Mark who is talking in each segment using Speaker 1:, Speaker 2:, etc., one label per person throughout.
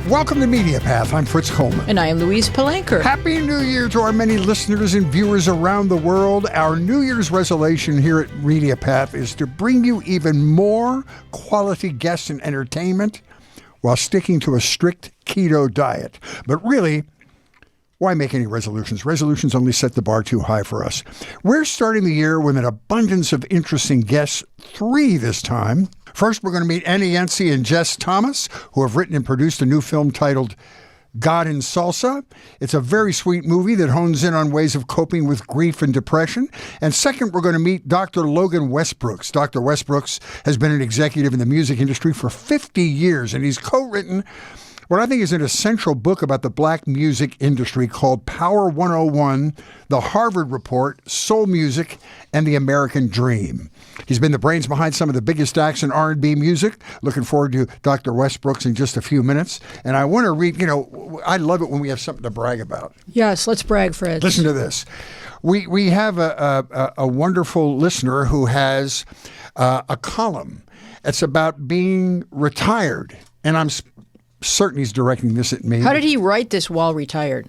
Speaker 1: Welcome to Media Path. I'm Fritz Coleman.
Speaker 2: And I am Louise Palanker.
Speaker 1: Happy New Year to our many listeners and viewers around the world. Our New Year's resolution here at Media Path is to bring you even more quality guests and entertainment while sticking to a strict keto diet. But really, why make any resolutions? Resolutions only set the bar too high for us. We're starting the year with an abundance of interesting guests, 3 this time. First, we're going to meet Anayancy and Jess Thomas, who have written and produced a new film titled God in Salsa. It's a very sweet movie that hones in on ways of coping with grief and depression. And second, we're going to meet Dr. Logan Westbrooks. Dr. Westbrooks has been an executive in the music industry for 50 years, and he's co-written what I think is an essential book about the black music industry called Power 101, The Harvard Report, Soul Music, and the American Dream. He's been the brains behind some of the biggest acts in R&B music. Looking forward to Dr. Westbrooks in just a few minutes. And I want to read, I love it when we have something to brag about.
Speaker 2: Yes, let's brag, Fred.
Speaker 1: Listen to this. We have a wonderful listener who has a column. It's about being retired. And I'm certain he's directing this at me.
Speaker 2: How did he write this while retired?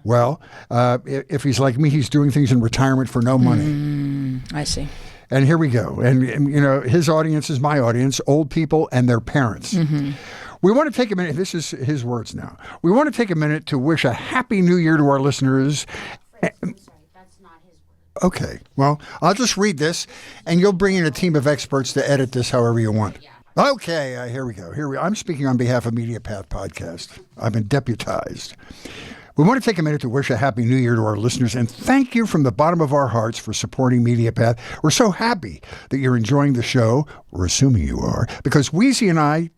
Speaker 1: Well, if he's like me, he's doing things in retirement for no money.
Speaker 2: I see.
Speaker 1: And here we go. And his audience is my audience, old people and their parents. Mm-hmm. We want to take a minute. This is his words now. We want to take a minute to wish a happy new year to our listeners.
Speaker 3: I'm sorry, that's not his word.
Speaker 1: Okay. Well, I'll just read this, and you'll bring in a team of experts to edit this however you want.
Speaker 3: Yeah.
Speaker 1: Okay, here we go. I'm speaking on behalf of Media Path Podcast. I've been deputized. We want to take a minute to wish a happy new year to our listeners and thank you from the bottom of our hearts for supporting Media Path. We're so happy that you're enjoying the show. We're assuming you are, because Wheezy and I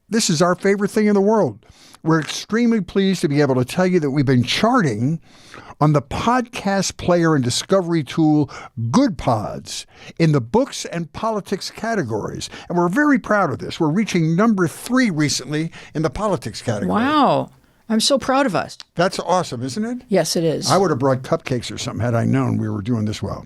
Speaker 1: this is our favorite thing in the world. We're extremely pleased to be able to tell you that we've been charting on the podcast player and discovery tool Good Pods in the books and politics categories. And we're very proud of this. We're reaching number 3 recently in the politics category.
Speaker 2: Wow. I'm so proud of us.
Speaker 1: That's awesome, isn't it?
Speaker 2: Yes, it is.
Speaker 1: I would have brought cupcakes or something had I known we were doing this well.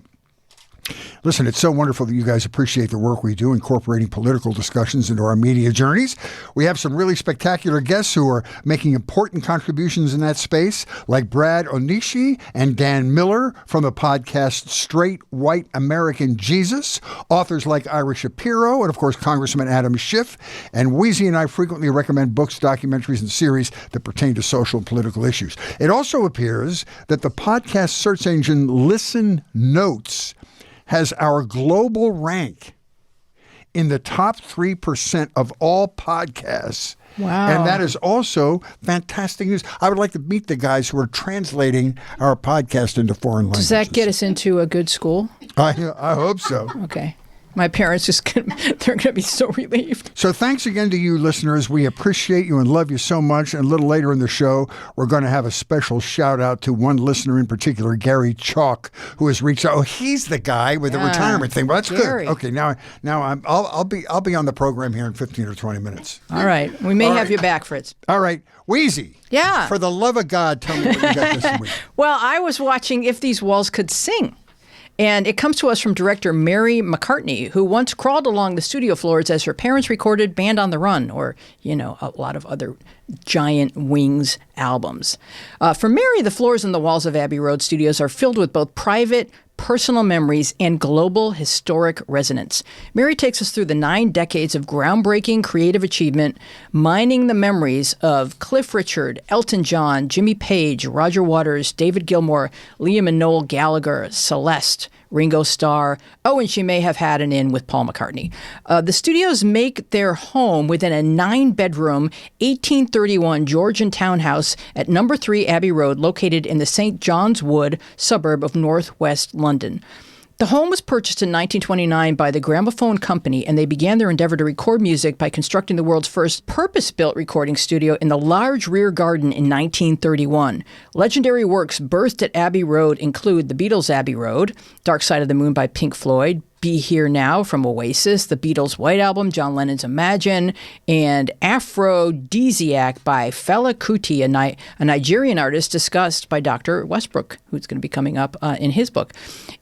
Speaker 1: Listen, it's so wonderful that you guys appreciate the work we do incorporating political discussions into our media journeys. We have some really spectacular guests who are making important contributions in that space, like Brad Onishi and Dan Miller from the podcast Straight White American Jesus, authors like Ira Shapiro, and of course Congressman Adam Schiff. And Wheezy and I frequently recommend books, documentaries, and series that pertain to social and political issues. It also appears that the podcast search engine Listen Notes has our global rank in the top 3% of all podcasts.
Speaker 2: Wow.
Speaker 1: And that is also fantastic news. I would like to meet the guys who are translating our podcast into foreign languages.
Speaker 2: Does that get us into a good school?
Speaker 1: I hope so.
Speaker 2: Okay. My parents they're going to be so relieved.
Speaker 1: So thanks again to you listeners. We appreciate you and love you so much. And a little later in the show, we're going to have a special shout out to one listener in particular, Gary Chalk, who has reached out. Oh, he's the guy with the retirement thing. Well, that's
Speaker 2: Gary.
Speaker 1: good. Okay, now I'll be on the program here in 15 or 20 minutes.
Speaker 2: All right. We may have you back, Fritz.
Speaker 1: All right. Wheezy.
Speaker 2: Yeah.
Speaker 1: For the love of God, tell me what you got this week.
Speaker 2: Well, I was watching If These Walls Could Sing. And it comes to us from director Mary McCartney, who once crawled along the studio floors as her parents recorded Band on the Run, or, a lot of other Giant Wings albums. For Mary, the floors and the walls of Abbey Road Studios are filled with both private, personal memories, and global historic resonance. Mary takes us through the 9 decades of groundbreaking creative achievement, mining the memories of Cliff Richard, Elton John, Jimmy Page, Roger Waters, David Gilmour, Liam and Noel Gallagher, Celeste, Ringo Starr. Oh, and she may have had an in with Paul McCartney. The studios make their home within a 9-bedroom, 1831 Georgian townhouse at number 3 Abbey Road, located in the St. John's Wood suburb of northwest London. The home was purchased in 1929 by the Gramophone Company, and they began their endeavor to record music by constructing the world's first purpose-built recording studio in the large rear garden in 1931. Legendary works birthed at Abbey Road include The Beatles' Abbey Road, Dark Side of the Moon by Pink Floyd, Be Here Now from Oasis, the Beatles' White Album, John Lennon's Imagine, and Aphrodisiac by Fela Kuti, a Nigerian artist discussed by Dr. Westbrook, who's going to be coming up in his book.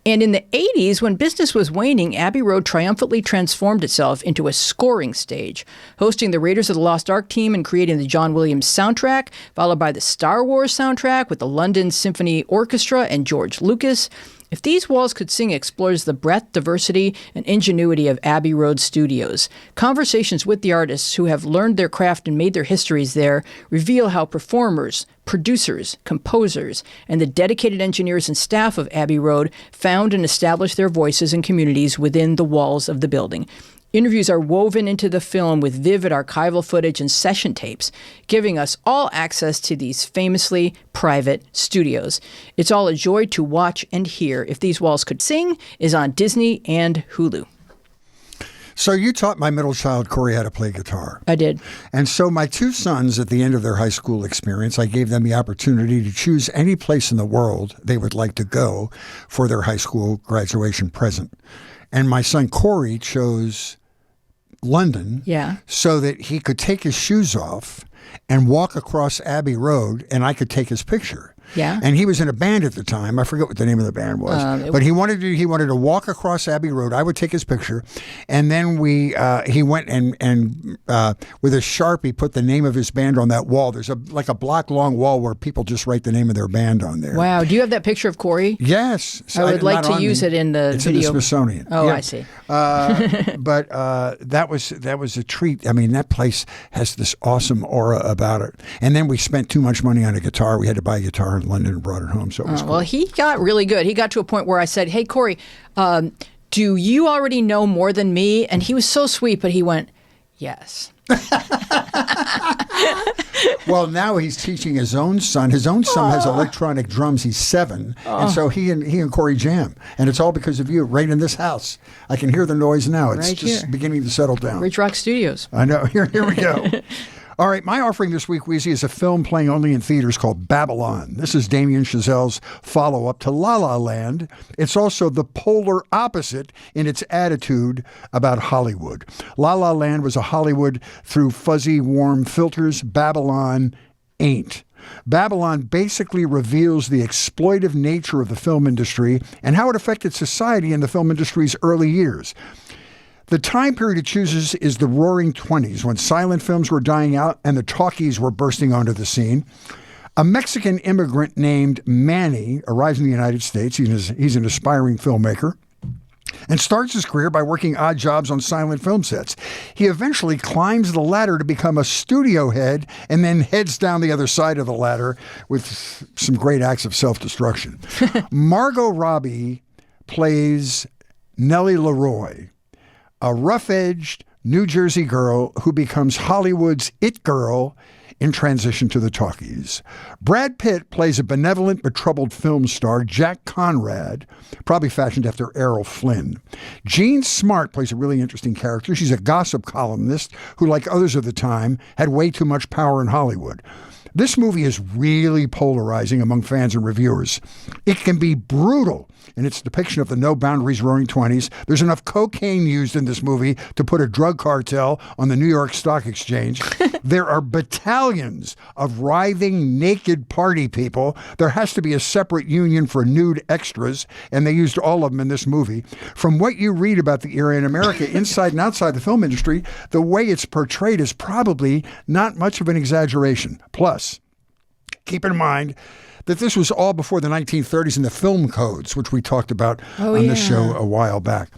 Speaker 2: And in the 80s, when business was waning, Abbey Road triumphantly transformed itself into a scoring stage, hosting the Raiders of the Lost Ark team and creating the John Williams soundtrack, followed by the Star Wars soundtrack with the London Symphony Orchestra and George Lucas. If These Walls Could Sing explores the breadth, diversity, and ingenuity of Abbey Road Studios. Conversations with the artists who have learned their craft and made their histories there reveal how performers, producers, composers, and the dedicated engineers and staff of Abbey Road found and established their voices and communities within the walls of the building. Interviews are woven into the film with vivid archival footage and session tapes, giving us all access to these famously private studios. It's all a joy to watch and hear. If These Walls Could Sing is on Disney and Hulu.
Speaker 1: So you taught my middle child, Corey, how to play guitar.
Speaker 2: I did.
Speaker 1: And so my two sons, at the end of their high school experience, I gave them the opportunity to choose any place in the world they would like to go for their high school graduation present. And my son, Corey, chose London so that he could take his shoes off and walk across Abbey Road and I could take his picture.
Speaker 2: Yeah.
Speaker 1: And he was in a band at the time. I forget what the name of the band was. But he wanted to walk across Abbey Road. I would take his picture. And then he went and with a Sharpie put the name of his band on that wall. There's like a block long wall where people just write the name of their band on there.
Speaker 2: Wow. Do you have that picture of Corey?
Speaker 1: Yes.
Speaker 2: So I would like to use it in the
Speaker 1: it's
Speaker 2: video.
Speaker 1: It's in the Smithsonian.
Speaker 2: Oh,
Speaker 1: yeah.
Speaker 2: I see.
Speaker 1: But that was a treat. I mean, that place has this awesome aura about it. And then we spent too much money on a guitar. We had to buy a guitar in London and brought it home. So it was cool.
Speaker 2: Well, he got really good. He got to a point where I said, "Hey, Corey, do you already know more than me?" And he was so sweet, but he went, "Yes."
Speaker 1: Well, now he's teaching his own son. His own son has electronic drums. He's 7. And so he and Corey jam. And it's all because of you, right in this house. I can hear the noise now. It's
Speaker 2: right
Speaker 1: just
Speaker 2: here.
Speaker 1: beginning to settle down.
Speaker 2: Ridge Rock Studios.
Speaker 1: I know. Here we go. All right, my offering this week, Wheezy, is a film playing only in theaters called Babylon. This is Damien Chazelle's follow-up to La La Land. It's also the polar opposite in its attitude about Hollywood. La La Land was a Hollywood through fuzzy, warm filters. Babylon ain't. Babylon basically reveals the exploitive nature of the film industry and how it affected society in the film industry's early years. The time period it chooses is the Roaring 20s, when silent films were dying out and the talkies were bursting onto the scene. A Mexican immigrant named Manny arrives in the United States. He's an aspiring filmmaker and starts his career by working odd jobs on silent film sets. He eventually climbs the ladder to become a studio head and then heads down the other side of the ladder with some great acts of self-destruction. Margot Robbie plays Nellie Leroy, a rough-edged New Jersey girl who becomes Hollywood's it girl in transition to the talkies. Brad Pitt plays a benevolent but troubled film star, Jack Conrad, probably fashioned after Errol Flynn. Jean Smart plays a really interesting character. She's a gossip columnist who, like others of the time, had way too much power in Hollywood. This movie is really polarizing among fans and reviewers. It can be brutal in its depiction of the no-boundaries Roaring 20s. There's enough cocaine used in this movie to put a drug cartel on the New York Stock Exchange. There are battalions of writhing, naked party people. There has to be a separate union for nude extras, and they used all of them in this movie. From what you read about the era in America, inside and outside the film industry, the way it's portrayed is probably not much of an exaggeration. Plus, keep in mind that this was all before the 1930s and the film codes, which we talked about on this show a while back.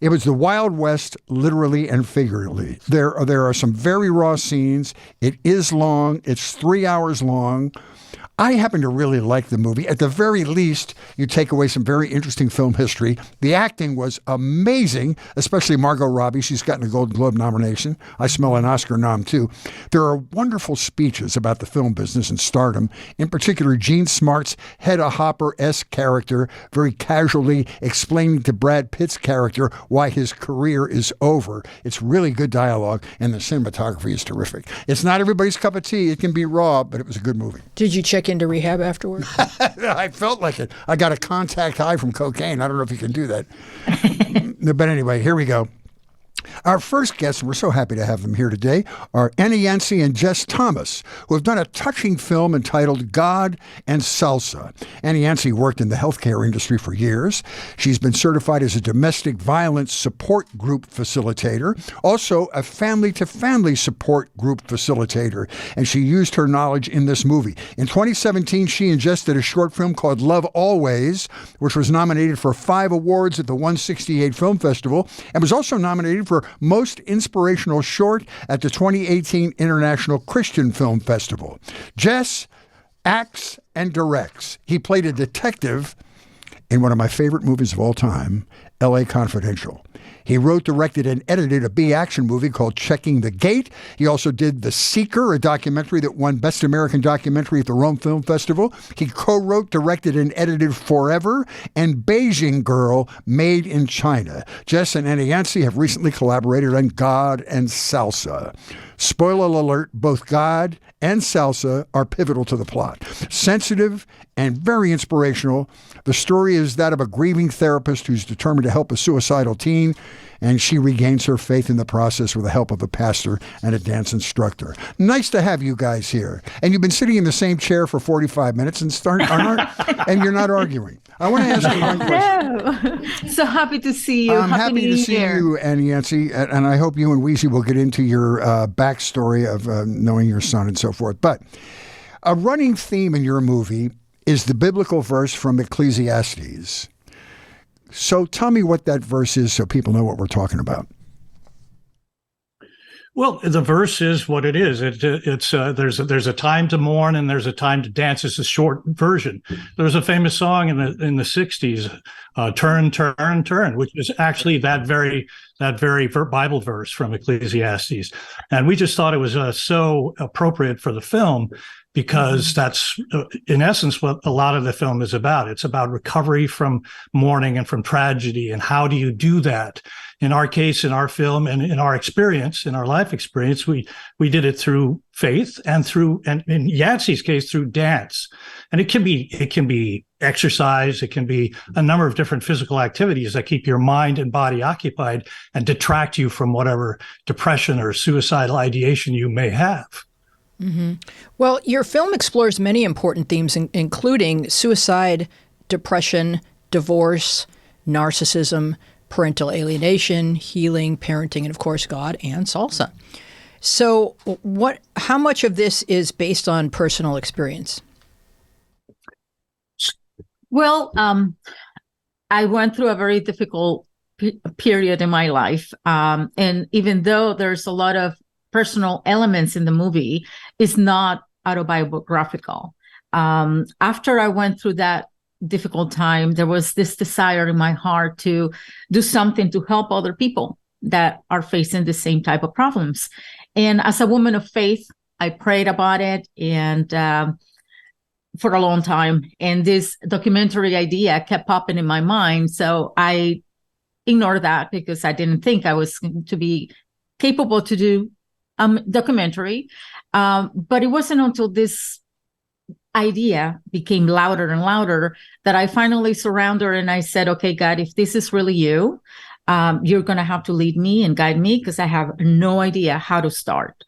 Speaker 1: It was the Wild West, literally and figuratively. There are some very raw scenes. It is long. It's 3 hours long. I happen to really like the movie. At the very least, you take away some very interesting film history. The acting was amazing, especially Margot Robbie. She's gotten a Golden Globe nomination. I smell an Oscar nom, too. There are wonderful speeches about the film business and stardom. In particular, Jean Smart's Hedda Hopper-esque character very casually explaining to Brad Pitt's character why his career is over. It's really good dialogue, and the cinematography is terrific. It's not everybody's cup of tea. It can be raw, but it was a good movie.
Speaker 2: Did you check check into rehab afterward?
Speaker 1: I felt like it. I got a contact high from cocaine. I don't know if you can do that. But anyway, here we go. Our first guests, and we're so happy to have them here today, are Anayancy and Jess Thomas, who have done a touching film entitled God and Salsa. Anayancy worked in the healthcare industry for years. She's been certified as a domestic violence support group facilitator, also a family-to-family support group facilitator, and she used her knowledge in this movie. In 2017, she and Jess did a short film called Love Always, which was nominated for 5 awards at the 168 Film Festival, and was also nominated for Most Inspirational Short at the 2018 International Christian Film Festival. Jess acts and directs. He played a detective in one of my favorite movies of all time, L.A. Confidential. He wrote, directed, and edited a B-action movie called Checking the Gate. He also did The Seeker, a documentary that won Best American Documentary at the Rome Film Festival. He co-wrote, directed, and edited Forever and Beijing Girl, Made in China. Jess and Anayancy have recently collaborated on God and Salsa. Spoiler alert, both God and Salsa are pivotal to the plot. Sensitive and very inspirational, the story is that of a grieving therapist who's determined to help a suicidal teen, and she regains her faith in the process with the help of a pastor and a dance instructor. Nice to have you guys here. And you've been sitting in the same chair for 45 minutes and and you're not arguing. I want to ask you one question.
Speaker 4: No. So happy to see you.
Speaker 1: I'm happy to see you, Anayancy, and I hope you and Weezy will get into your backstory of knowing your son and so forth. But a running theme in your movie is the biblical verse from Ecclesiastes. So tell me what that verse is so people know what we're talking about.
Speaker 5: Well, the verse is what it is. There's a time to mourn and there's a time to dance. It's a short version. There's a famous song in the '60s, "Turn, Turn, Turn," which is actually that very Bible verse from Ecclesiastes, and we just thought it was so appropriate for the film because that's in essence what a lot of the film is about. It's about recovery from mourning and from tragedy, and how do you do that? In our case, in our film, and in our experience, in our life experience, we did it through faith and in Yancey's case, through dance. And it can be exercise, it can be a number of different physical activities that keep your mind and body occupied and detract you from whatever depression or suicidal ideation you may have.
Speaker 2: Mm-hmm. Well, your film explores many important themes, including suicide, depression, divorce, narcissism, parental alienation, healing, parenting, and of course, God and Salsa. So how much of this is based on personal experience?
Speaker 4: Well, I went through a very difficult period in my life. And even though there's a lot of personal elements in the movie, it's not autobiographical. After I went through that difficult time, there was this desire in my heart to do something to help other people that are facing the same type of problems. And as a woman of faith, I prayed about it and for a long time. And this documentary idea kept popping in my mind. So I ignored that because I didn't think I was going to be capable to do a documentary. But it wasn't until this idea became louder and louder that I finally surrendered and I said, okay, God, if this is really you, you're going to have to lead me and guide me because I have no idea how to start.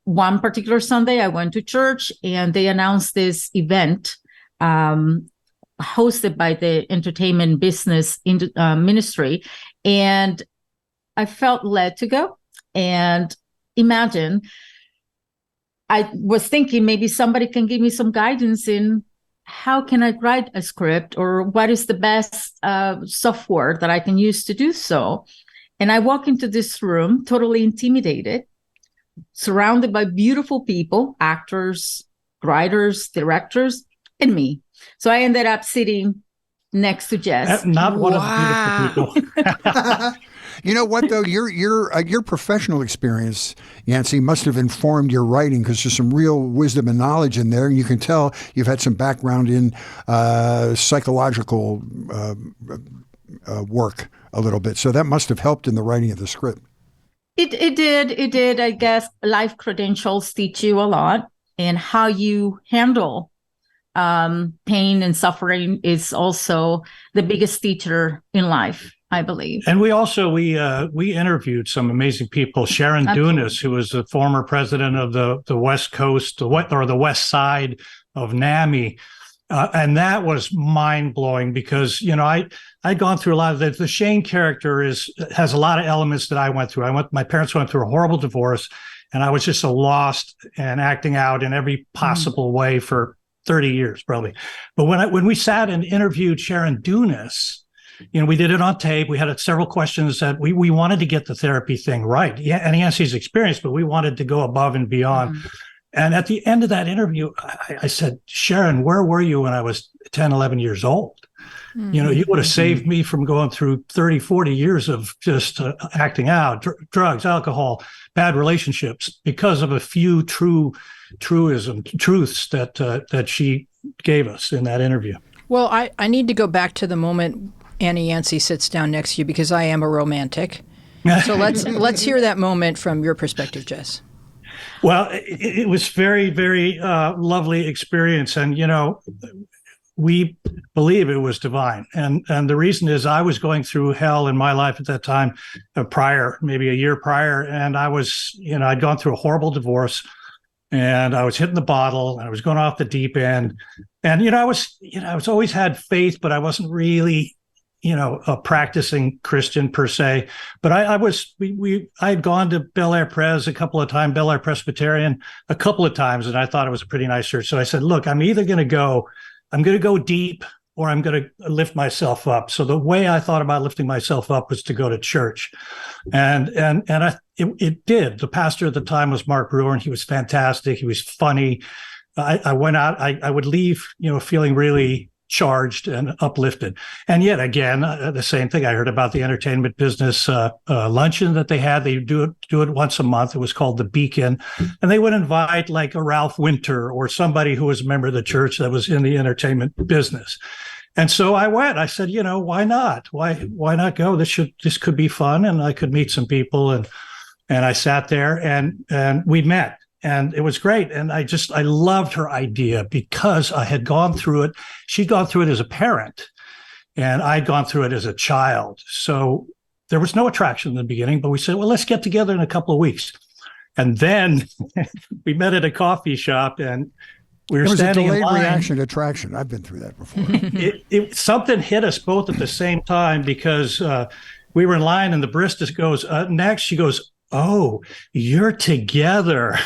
Speaker 4: One particular Sunday, I went to church and they announced this event hosted by the entertainment business ministry. And I felt led to go. And imagine, I was thinking maybe somebody can give me some guidance in how can I write a script or what is the best software that I can use to do so. And I walk into this room totally intimidated, surrounded by beautiful people, actors, writers, directors, and me. So I ended up sitting next to Jess.
Speaker 5: Not one of the beautiful people.
Speaker 1: You know what, though? Your professional experience, Yancey, must have informed your writing because there's some real wisdom and knowledge in there. And you can tell you've had some background in psychological work a little bit. So that must have helped in the writing of the script.
Speaker 4: It did. I guess life credentials teach you a lot. and how you handle pain and suffering is also the biggest teacher in life, I believe.
Speaker 5: And we also we interviewed some amazing people. Sharon Dunas, who was the former president of the West Coast, the West Side of NAMI, and that was mind blowing because I'd gone through a lot of the Shane character has a lot of elements that I went through. My parents went through a horrible divorce, and I was just so lost and acting out in every possible way for 30 years probably. But when we sat and interviewed Sharon Dunas, we did it on tape. We had several questions that we wanted to get the therapy thing right. Yeah, Anayancy's experience, but we wanted to go above and beyond. And at the end of that interview, I said, Sharon, where were you when I was 10, 11 years old? You would have saved me from going through 30, 40 years of just acting out, drugs, alcohol, bad relationships because of a few truths that she gave us in that interview.
Speaker 2: Well, I need to go back to the moment Anayancy sits down next to you because I am a romantic. So let's hear that moment from your perspective, Jess.
Speaker 5: Well, it was very, very lovely experience. And, we believe it was divine. And the reason is I was going through hell in my life at that time maybe a year prior. And I was, I'd gone through a horrible divorce and I was hitting the bottle and I was going off the deep end. And, I was always had faith, but I wasn't really, a practicing Christian per se, but I had gone to Bel Air Pres a couple of times, Bel Air Presbyterian a couple of times, and I thought it was a pretty nice church. So I said, look, I'm going to go deep or I'm going to lift myself up. So the way I thought about lifting myself up was to go to church. And it did. The pastor at the time was Mark Brewer, and he was fantastic. He was funny. I went out, I would leave, feeling really charged and uplifted. And yet again, the same thing. I heard about the entertainment business luncheon that they had. They do it once a month. It was called The Beacon. And they would invite like a Ralph Winter or somebody who was a member of the church that was in the entertainment business. And so I went. I said, why not? Why not go? This could be fun, and I could meet some people. And I sat there and we met. And it was great. And I loved her idea because I had gone through it. She'd gone through it as a parent and I'd gone through it as a child. So there was no attraction in the beginning, but we said, well, let's get together in a couple of weeks. And then we met at a coffee shop and we were standing in line. It was a delayed reaction
Speaker 1: to attraction. I've been through that before.
Speaker 5: Something hit us both at the same time because we were in line and the barista goes, next, she goes, oh, you're together.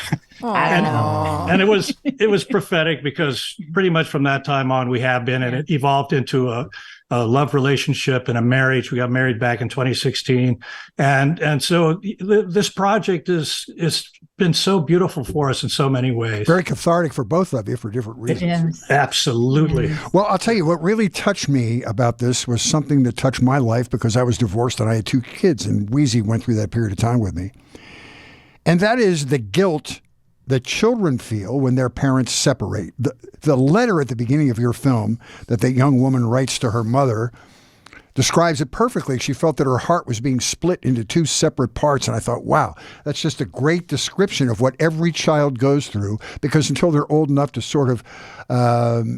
Speaker 5: And it was prophetic because pretty much from that time on we have been, and it evolved into a love relationship and a marriage. We got married back in 2016. And so this project is been so beautiful for us in so many ways.
Speaker 1: Very cathartic for both of you for different reasons.
Speaker 4: Yes.
Speaker 5: Absolutely.
Speaker 1: Well, I'll tell you what really touched me about this was something that touched my life because I was divorced and I had 2 kids, and Wheezy went through that period of time with me. And that is the guilt that children feel when their parents separate. The letter at the beginning of your film that young woman writes to her mother describes it perfectly. She felt that her heart was being split into 2 separate parts. And I thought, wow, that's just a great description of what every child goes through, because until they're old enough to sort of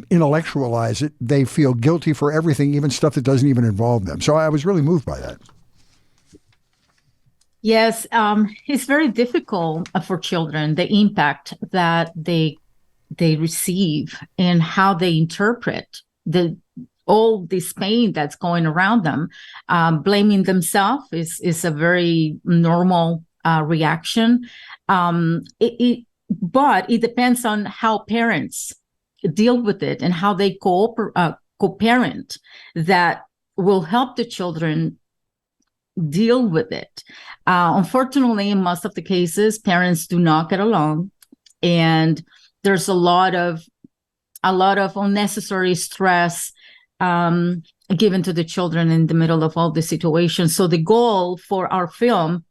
Speaker 1: intellectualize it, they feel guilty for everything, even stuff that doesn't even involve them. So I was really moved by that.
Speaker 4: Yes, it's very difficult for children, the impact that they receive and how they interpret all this pain that's going around them. Blaming themselves is a very normal reaction. But it depends on how parents deal with it and how they co-parent that will help the children deal with it. Unfortunately, in most of the cases, parents do not get along, and there's a lot of unnecessary stress given to the children in the middle of all the situations. So the goal for our film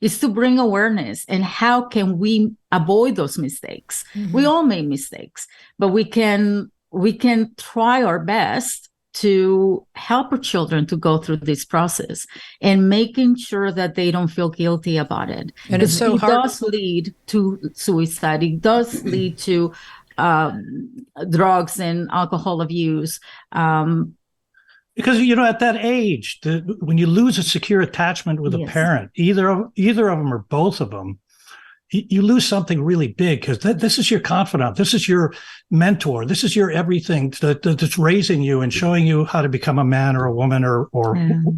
Speaker 4: is to bring awareness and how can we avoid those mistakes. Mm-hmm. We all make mistakes, but we can try our best to help our children to go through this process and making sure that they don't feel guilty about it.
Speaker 2: And it's so hard.
Speaker 4: It does lead to suicide. It does lead to drugs and alcohol abuse.
Speaker 5: Because, at that age, when you lose a secure attachment with a parent, either of them or both of them, you lose something really big, because this is your confidant. This is your mentor. This is your everything that's raising you and showing you how to become a man or a woman or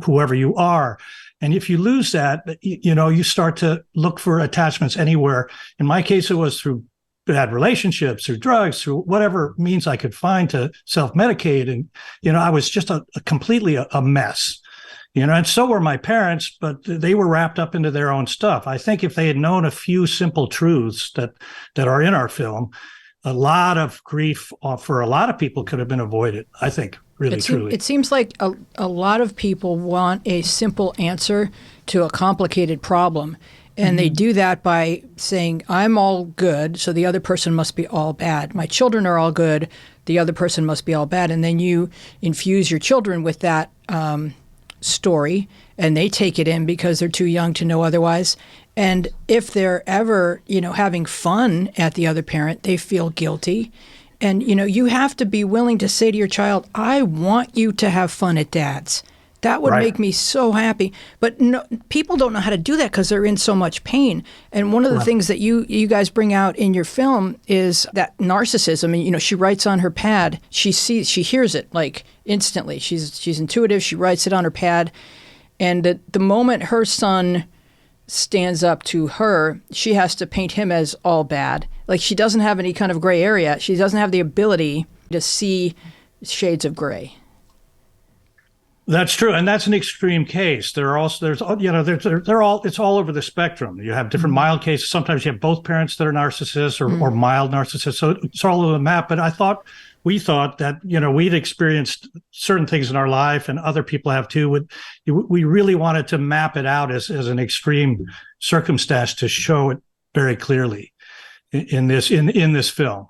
Speaker 5: whoever you are. And if you lose that, you start to look for attachments anywhere. In my case, it was through bad relationships, through drugs, through whatever means I could find to self-medicate. And, I was just completely a mess. And so were my parents, but they were wrapped up into their own stuff. I think if they had known a few simple truths that are in our film, a lot of grief for a lot of people could have been avoided, I think, truly.
Speaker 2: It seems like a lot of people want a simple answer to a complicated problem. And they do that by saying, I'm all good, so the other person must be all bad. My children are all good, the other person must be all bad. And then you infuse your children with that story, and they take it in because they're too young to know otherwise. And if they're ever, having fun at the other parent, they feel guilty. And, you have to be willing to say to your child, I want you to have fun at dad's. That would make me so happy. But no, people don't know how to do that because they're in so much pain. And one of the things that you guys bring out in your film is that narcissism. And, she writes on her pad. She hears it like instantly. She's intuitive. She writes it on her pad. And the moment her son stands up to her, she has to paint him as all bad. Like, she doesn't have any kind of gray area. She doesn't have the ability to see shades of gray.
Speaker 5: That's true, and that's an extreme case. It's all over the spectrum. You have different mild cases. Sometimes you have both parents that are narcissists or mild narcissists. So it's all over the map. But we thought that we'd experienced certain things in our life, and other people have too. We really wanted to map it out as an extreme circumstance to show it very clearly in this film.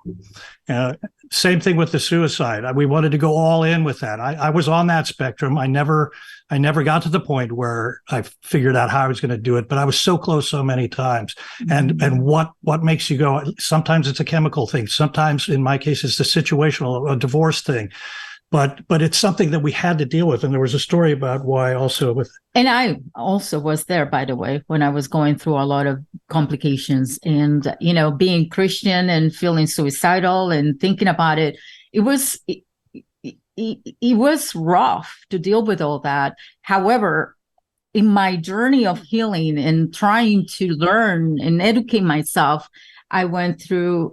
Speaker 5: Same thing with the suicide. We wanted to go all in with that. I was on that spectrum. I never got to the point where I figured out how I was going to do it, but I was so close so many times. And what makes you go? Sometimes it's a chemical thing. Sometimes, in my case, it's a situational, a divorce thing. But it's something that we had to deal with. And there was a story about why also with.
Speaker 4: And I also was there, by the way, when I was going through a lot of complications and, being Christian and feeling suicidal and thinking about it. It was rough to deal with all that. However, in my journey of healing and trying to learn and educate myself, I went to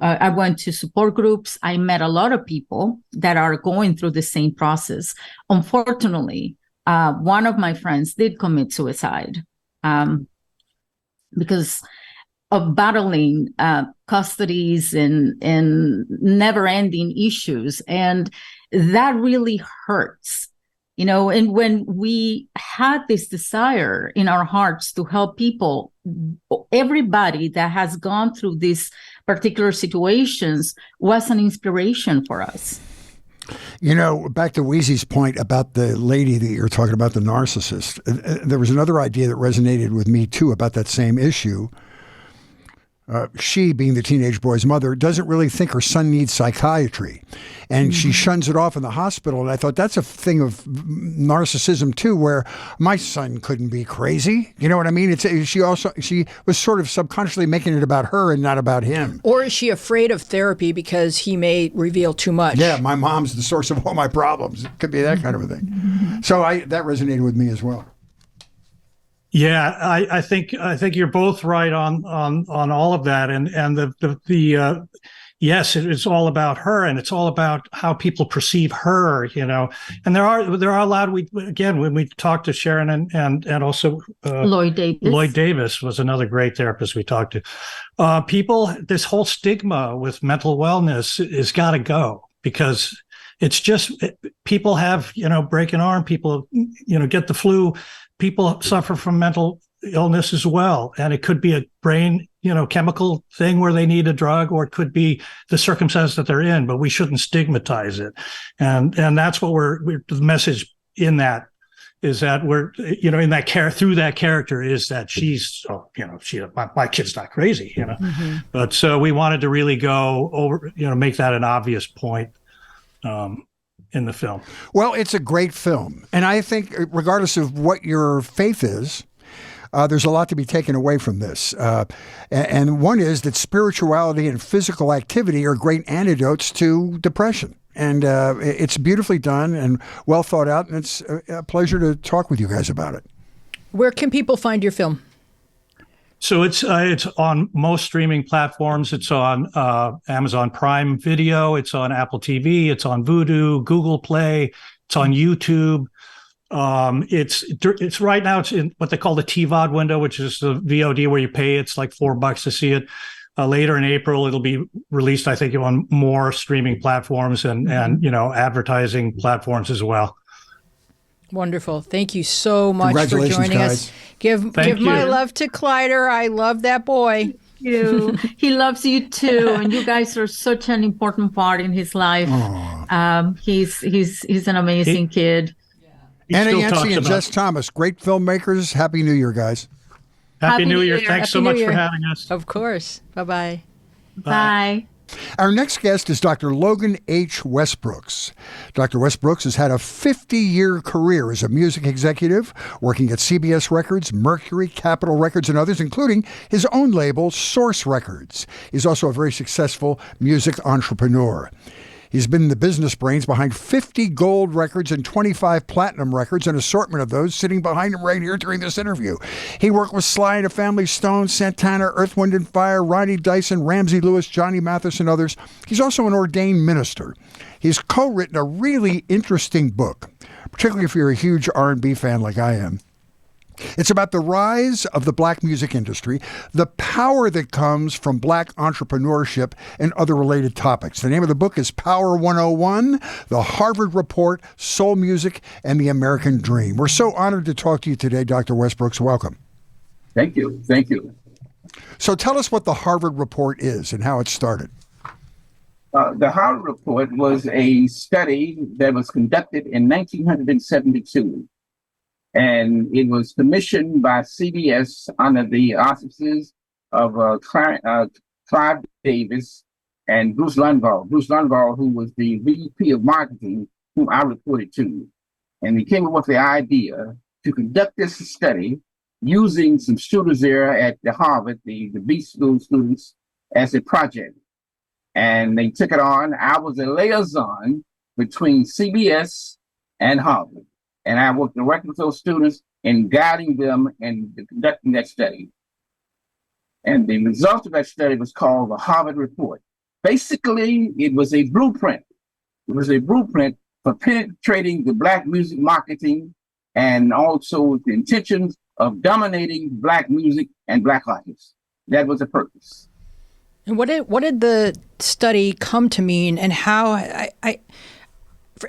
Speaker 4: support groups. I met a lot of people that are going through the same process. Unfortunately, one of my friends did commit suicide because of battling custodies and never-ending issues. And that really hurts. And when we had this desire in our hearts to help people, everybody that has gone through these particular situations was an inspiration for us.
Speaker 1: Back to Wheezy's point about the lady that you're talking about, the narcissist, there was another idea that resonated with me too about that same issue. She, being the teenage boy's mother, doesn't really think her son needs psychiatry. And she shuns it off in the hospital. And I thought that's a thing of narcissism too, where my son couldn't be crazy. You know what I mean? She was sort of subconsciously making it about her and not about him.
Speaker 2: Or is she afraid of therapy because he may reveal too much?
Speaker 1: Yeah, my mom's the source of all my problems. It could be that kind of a thing. So that resonated with me as well.
Speaker 5: Yeah, I think you're both right on all of that, and the yes, it's all about her, and it's all about how people perceive her, And there are a lot. When we talked to Sharon and also
Speaker 4: Lloyd Davis.
Speaker 5: Lloyd Davis was another great therapist we talked to. People, this whole stigma with mental wellness is got to go, because it's just people have break an arm, people get the flu. People suffer from mental illness as well, and it could be a brain chemical thing where they need a drug, or it could be the circumstance that they're in, but we shouldn't stigmatize it. And that's what the message in that is, that we're, in that through that character is that she's, my kid's not crazy,
Speaker 2: Mm-hmm.
Speaker 5: But so we wanted to really go over, make that an obvious point in the film.
Speaker 1: Well, it's a great film. And I think regardless of what your faith is, there's a lot to be taken away from this. And one is that spirituality and physical activity are great antidotes to depression. And it's beautifully done and well thought out. And it's a pleasure to talk with you guys about it.
Speaker 2: Where can people find your film?
Speaker 5: So it's on most streaming platforms. It's on Amazon Prime Video. It's on Apple TV. It's on Vudu, Google Play. It's on YouTube. It's right now, it's in what they call the TVOD window, which is the VOD where you pay. It's like $4 to see it. Later in April, it'll be released, I think, on more streaming platforms and advertising platforms as well.
Speaker 2: Wonderful. Thank you so much for
Speaker 1: Congratulations,
Speaker 2: joining
Speaker 1: guys.
Speaker 2: us. Give my love to Clyder. I love that boy.
Speaker 4: You. He loves you too, and you guys are such an important part in his life. He's an amazing kid.
Speaker 1: Anayancy and Jess Thomas, great filmmakers. Happy New Year, guys.
Speaker 5: Happy New Year. Thanks
Speaker 2: Happy
Speaker 5: so
Speaker 2: New
Speaker 5: much
Speaker 2: Year.
Speaker 5: for having us.
Speaker 2: Of course. Bye-bye.
Speaker 4: Bye.
Speaker 1: Our next guest is Dr. Logan H. Westbrooks. Dr. Westbrooks has had a 50-year career as a music executive, working at CBS Records, Mercury, Capitol Records, and others, including his own label, Source Records. He's also a very successful music entrepreneur. He's been the business brains behind 50 gold records and 25 platinum records, an assortment of those sitting behind him right here during this interview. He worked with Sly and the Family Stone, Santana, Earth, Wind and Fire, Ronnie Dyson, Ramsey Lewis, Johnny Mathis, and others. He's also an ordained minister. He's co-written a really interesting book, particularly if you're a huge R&B fan like I am. It's about the rise of the black music industry, the power that comes from black entrepreneurship, and other related topics. The name of the book is Power 101, The Harvard Report, Soul Music, and the American Dream. We're so honored to talk to you today, Dr. Westbrooks. Welcome.
Speaker 6: Thank you. Thank you.
Speaker 1: So tell us what the Harvard Report is and how it started.
Speaker 6: The Harvard Report was a study that was conducted in 1972. And it was commissioned by CBS under the auspices of Clive Davis and Bruce Lundvall. Bruce Lundvall, who was the VP of marketing, whom I reported to. And we came up with the idea to conduct this study using some students there at the Harvard, the B school students, as a project. And they took it on. I was a liaison between CBS and Harvard. And I worked directly with those students in guiding them in conducting that study. And the result of that study was called the Harvard Report. Basically, it was a blueprint. It was a blueprint for penetrating the black music marketing and also the intentions of dominating black music and black artists. That was the purpose.
Speaker 2: And what did the study come to mean, and how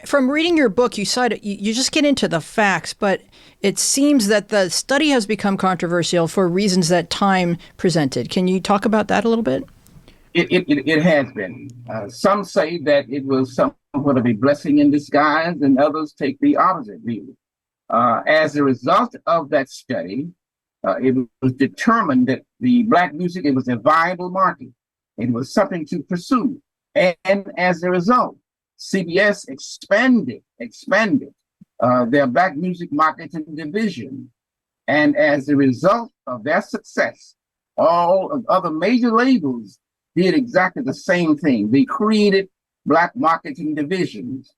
Speaker 2: from reading your book, you said you just get into the facts, but it seems that the study has become controversial for reasons that time presented. Can you talk about that a little bit?
Speaker 6: It has been. Some say that it was somewhat of a blessing in disguise, and others take the opposite view. As a result of that study, it was determined that the black music, it was a viable market. It was something to pursue. And as a result, CBS expanded their black music marketing division. And as a result of their success, all of other major labels did exactly the same thing. They created black marketing divisions.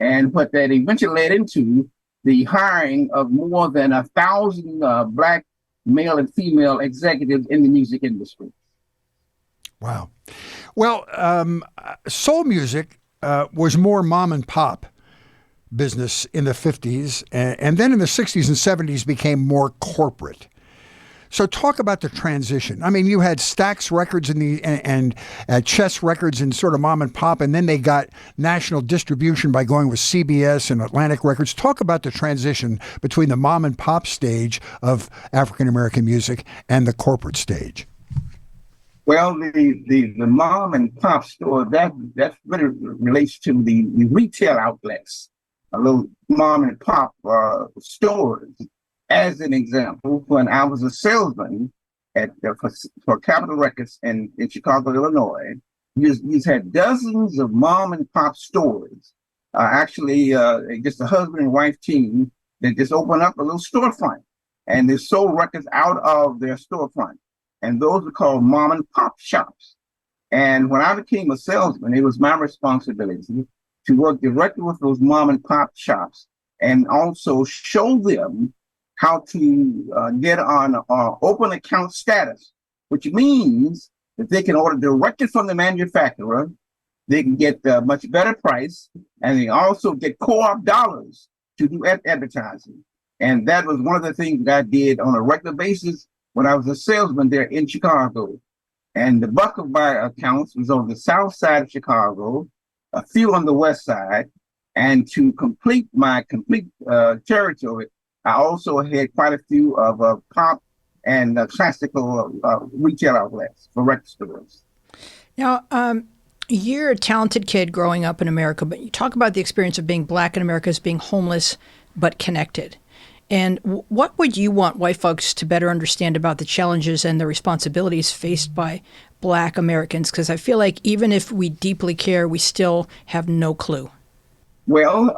Speaker 6: And what that eventually led into the hiring of more than 1,000 black male and female executives in the music industry.
Speaker 1: Wow. Well, soul music was more mom and pop business in the 50s, and then in the 60s and 70s became more corporate. So talk about the transition. I mean, you had Stax Records and Chess Records and sort of mom and pop, and then they got national distribution by going with CBS and Atlantic Records. Talk about the transition between the mom and pop stage of African American music and the corporate stage.
Speaker 6: Well, the mom and pop store, that really relates to the retail outlets, a little mom and pop stores. As an example, when I was a salesman for Capitol Records in Chicago, Illinois, you had dozens of mom and pop stores. Actually, just a husband and wife team that just opened up a little storefront, and they sold records out of their storefront. And those are called mom and pop shops. And when I became a salesman, it was my responsibility to work directly with those mom and pop shops and also show them how to get on open account status, which means that they can order directly from the manufacturer. They can get a much better price, and they also get co-op dollars to do advertising. And that was one of the things that I did on a regular basis when I was a salesman there in Chicago. And the bulk of my accounts was on the south side of Chicago, a few on the west side. And to complete my territory, I also had quite a few of pop and classical retail outlets for record stores.
Speaker 2: Now, you're a talented kid growing up in America, but you talk about the experience of being Black in America as being homeless but connected. And what would you want white folks to better understand about the challenges and the responsibilities faced by Black Americans? Because I feel like even if we deeply care, we still have no clue.
Speaker 6: Well,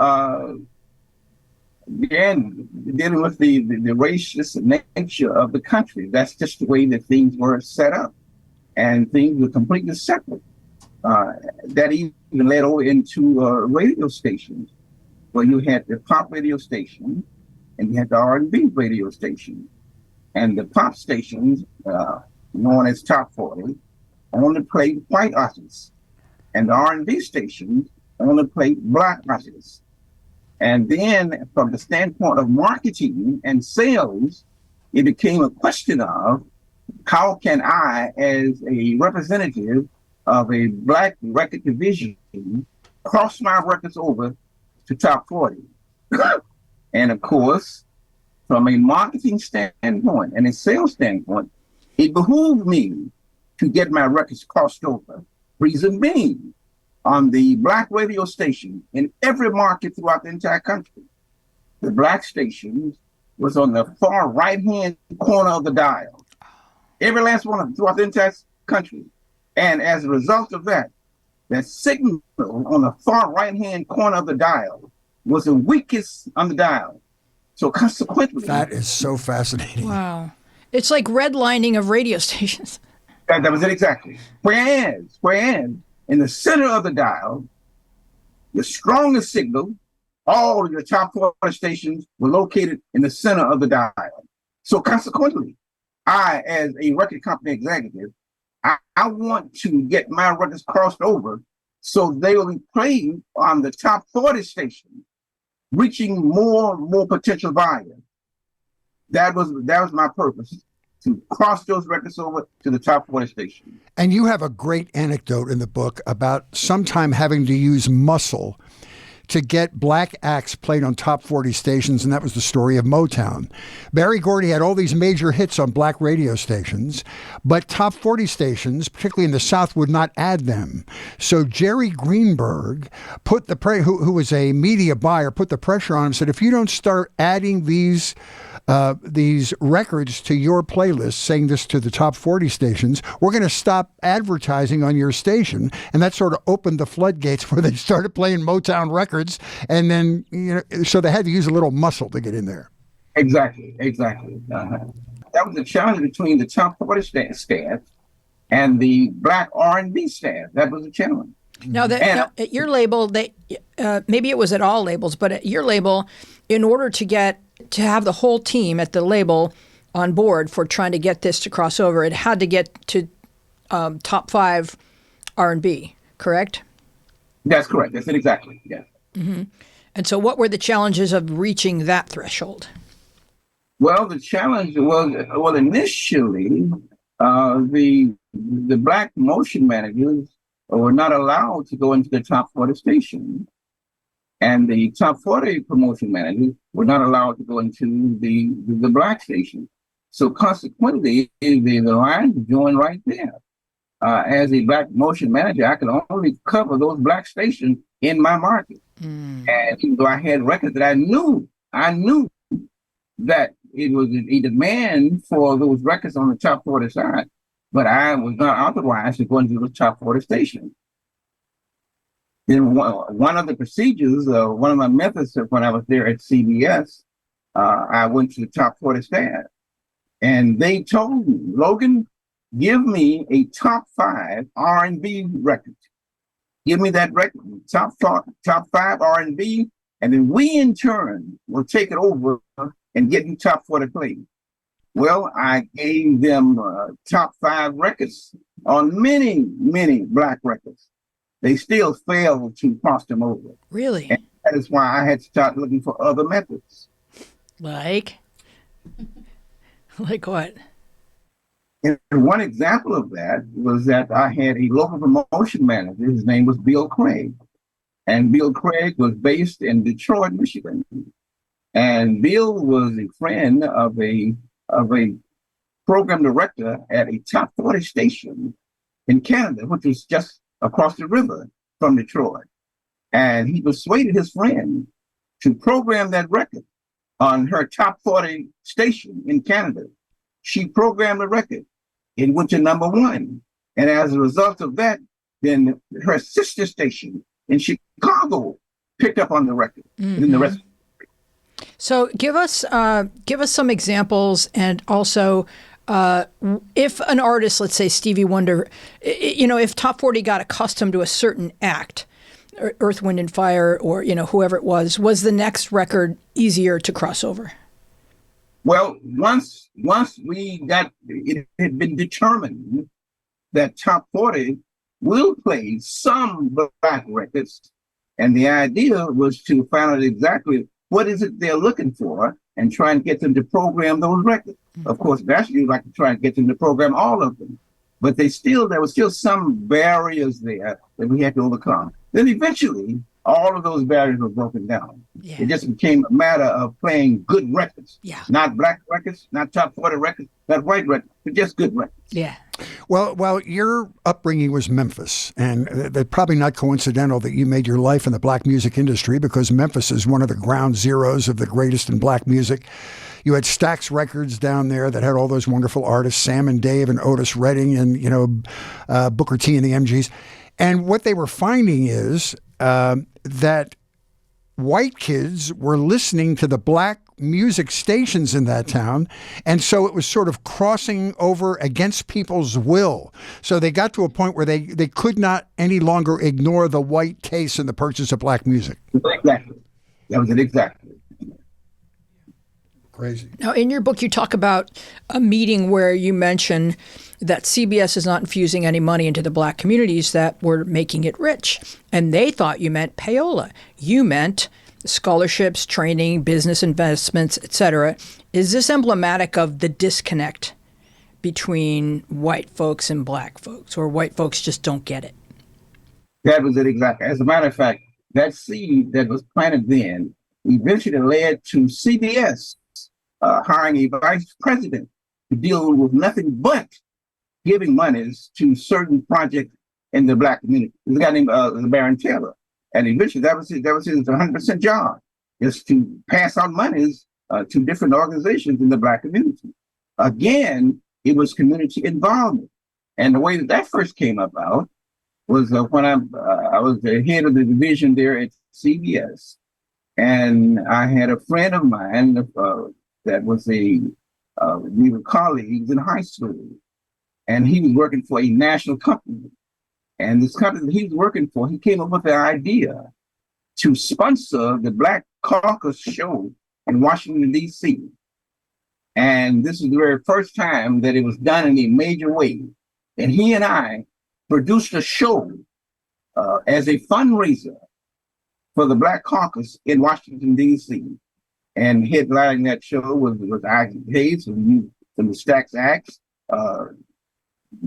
Speaker 6: again, dealing with the racist nature of the country, that's just the way that things were set up. And things were completely separate. That even led over into radio stations, where you had the pop radio station, and you had the R&B radio station. And the pop stations, known as Top 40, only played white artists. And the R&B stations only played Black artists. And then from the standpoint of marketing and sales, it became a question of how can I, as a representative of a Black record division, cross my records over to Top 40? And of course, from a marketing standpoint and a sales standpoint, it behooved me to get my records crossed over. Reason being, on the Black radio station in every market throughout the entire country, the Black stations was on the far right-hand corner of the dial. Every last one of them throughout the entire country. And as a result of that, the signal on the far right-hand corner of the dial was the weakest on the dial. So consequently...
Speaker 1: That is so fascinating.
Speaker 2: Wow. It's like redlining of radio stations.
Speaker 6: That was it exactly. Whereas in the center of the dial, the strongest signal, all of the top 40 stations were located in the center of the dial. So consequently, I, as a record company executive, I want to get my records crossed over so they will be played on the top 40 stations, reaching more potential volume. That was my purpose, to cross those records over to the top 40 station.
Speaker 1: And you have a great anecdote in the book about sometime having to use muscle to get Black acts played on top 40 stations, and that was the story of Motown. Berry Gordy had all these major hits on Black radio stations, but top 40 stations, particularly in the South, would not add them. So Jerry Greenberg put who was a media buyer, put the pressure on him, said, if you don't start adding these records to your playlist, saying this to the top 40 stations, we're going to stop advertising on your station. And that sort of opened the floodgates where they started playing Motown records. And then, so they had to use a little muscle to get in there.
Speaker 6: Exactly. That was the challenge between the top 40 staff and the Black R&B staff. That was a challenge.
Speaker 2: Now, at your label, maybe it was at all labels, but at your label, in order to have the whole team at the label on board for trying to get this to cross over, it had to get to top 5 R&B, correct?
Speaker 6: That's correct. That's it exactly, yes.
Speaker 2: Mm-hmm. And so what were the challenges of reaching that threshold?
Speaker 6: Well, the challenge was initially the Black promotion managers were not allowed to go into the top 40 station. And the top 40 promotion managers were not allowed to go into the Black station. So consequently, the line joined right there. as a black motion manager, I could only cover those black stations in my market. And even though I had records that I knew that it was a demand for those records on the top 40 side, but I was not authorized to go into the top 40 station. Then one of the procedures, one of my methods when I was there at CBS, I went to the top 40 staff, and they told me, Logan, give me a top 5 R&B record. Give me that record, top 5 R&B, and then we in turn will take it over and get you top 40 plays. Well, I gave them top 5 records on many black records. They still failed to cross them over.
Speaker 2: Really?
Speaker 6: And that is why I had to start looking for other methods.
Speaker 2: Like what?
Speaker 6: And one example of that was that I had a local promotion manager. His name was Bill Craig. And Bill Craig was based in Detroit, Michigan. And Bill was a friend of a program director at a top 40 station in Canada, which was just across the river from Detroit. And he persuaded his friend to program that record on her top 40 station in Canada. She programmed the record. It went to #1. And as a result of that, then her sister station in Chicago picked up on the record. And then the rest.
Speaker 2: So give us some examples, and also if an artist, let's say Stevie Wonder, if Top 40 got accustomed to a certain act, Earth, Wind and Fire, or whoever it was the next record easier to cross over?
Speaker 6: Well, once we got it had been determined that Top 40 will play some black records, and the idea was to find out exactly what is it they're looking for and try and get them to program those records. Of course, naturally, you'd like to try and get them to program all of them, but there was still some barriers there that we had to overcome. Then eventually, all of those barriers were broken down. Yeah. It just became a matter of playing good records. Yeah. Not black records, not top 40 records, not white records, but just good records.
Speaker 2: Yeah.
Speaker 1: Well, your upbringing was Memphis, and it's probably not coincidental that you made your life in the black music industry, because Memphis is one of the ground zeros of the greatest in black music. You had Stax Records down there that had all those wonderful artists, Sam and Dave and Otis Redding and, Booker T and the MGs. And what they were finding is that white kids were listening to the black music stations in that town, and so it was sort of crossing over against people's will. So they got to a point where they could not any longer ignore the white taste in the purchase of black music.
Speaker 6: Exactly. That was it exactly.
Speaker 1: Crazy.
Speaker 2: Now, in your book, you talk about a meeting where you mention that CBS is not infusing any money into the black communities that were making it rich. And they thought you meant payola. You meant scholarships, training, business investments, etc. Is this emblematic of the disconnect between white folks and black folks, or white folks just don't get it?
Speaker 6: That was it exactly. As a matter of fact, that seed that was planted then eventually led to CBS hiring a vice president to deal with nothing but giving monies to certain projects in the black community. This guy named Baron Taylor. And eventually that was his 100% job, is to pass out monies to different organizations in the black community. Again, it was community involvement. And the way that first came about was when I was the head of the division there at CBS. And I had a friend of mine that was we were colleagues in high school. And he was working for a national company. And this company that he was working for, he came up with the idea to sponsor the Black Caucus show in Washington, D.C. And this is the very first time that it was done in a major way. And he and I produced a show as a fundraiser for the Black Caucus in Washington, D.C. And headlining that show was Isaac Hayes from the Stax Acts.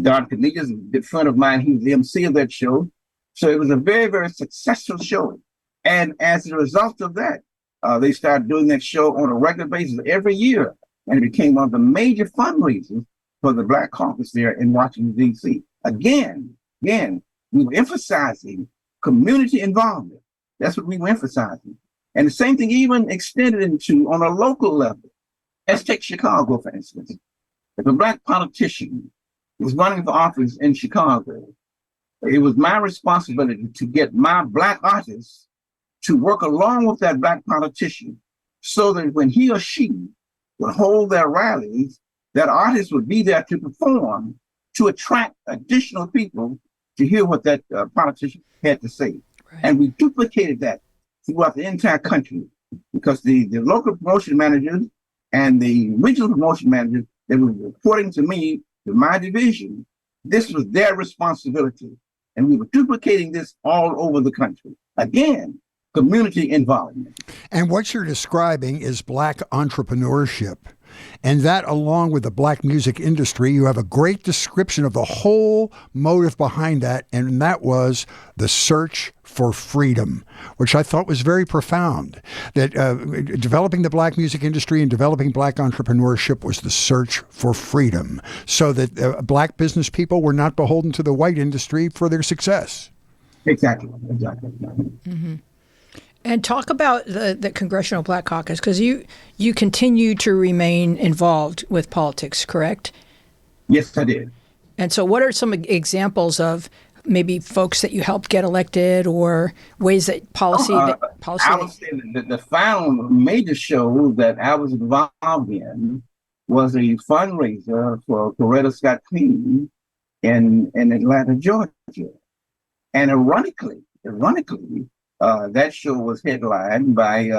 Speaker 6: Don Cornelius, a good friend of mine, he was the MC of that show. So it was a very, very successful show. And as a result of that, they started doing that show on a regular basis every year. And it became one of the major fundraisers for the Black Caucus there in Washington, D.C. Again, we were emphasizing community involvement. That's what we were emphasizing. And the same thing even extended into on a local level. Let's take Chicago, for instance. If a Black politician was running for office in Chicago, it was my responsibility to get my Black artists to work along with that Black politician so that when he or she would hold their rallies, that artist would be there to perform to attract additional people to hear what that politician had to say. Right. And we duplicated that throughout the entire country because the local promotion managers and the regional promotion managers that were reporting to me, to my division, this was their responsibility. And we were duplicating this all over the country. Again, community involvement.
Speaker 1: And what you're describing is Black entrepreneurship. And that, along with the Black music industry, you have a great description of the whole motive behind that, and that was the search for freedom, which I thought was very profound. That developing the Black music industry and developing Black entrepreneurship was the search for freedom, so that Black business people were not beholden to the white industry for their success.
Speaker 6: Exactly. Mm-hmm.
Speaker 2: And talk about the Congressional Black Caucus, because you continue to remain involved with politics, correct?
Speaker 6: Yes, I did.
Speaker 2: And so what are some examples of maybe folks that you helped get elected or ways that policy...
Speaker 6: I would say that the final major show that I was involved in was a fundraiser for Coretta Scott King in Atlanta, Georgia. And ironically, that show was headlined by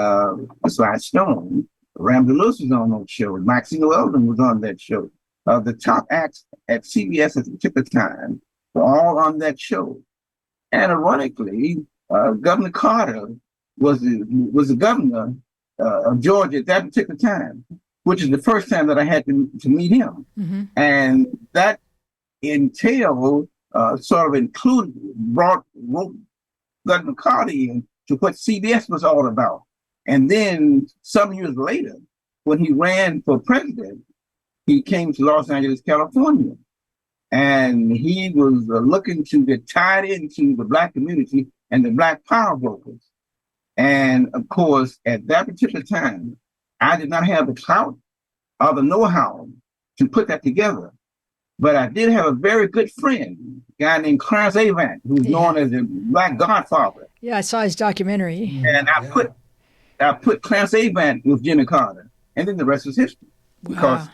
Speaker 6: Sly Stone. Ramsey Lewis was on that show. Maxine Weldon was on that show. The top acts at CBS at the particular time were all on that show. And ironically, Governor Carter was the governor of Georgia at that particular time, which is the first time that I had to meet him. Mm-hmm. And that entailed, brought Governor Carter in to what CBS was all about. And then some years later, when he ran for president, he came to Los Angeles, California. And he was looking to get tied into the Black community and the Black power brokers. And of course, at that particular time, I did not have the clout or the know-how to put that together. But I did have a very good friend, a guy named Clarence Avant, who's known as the Black Godfather.
Speaker 2: Yeah, I saw his documentary.
Speaker 6: And I put Clarence Avant with Jimmy Carter, and then the rest is history. Because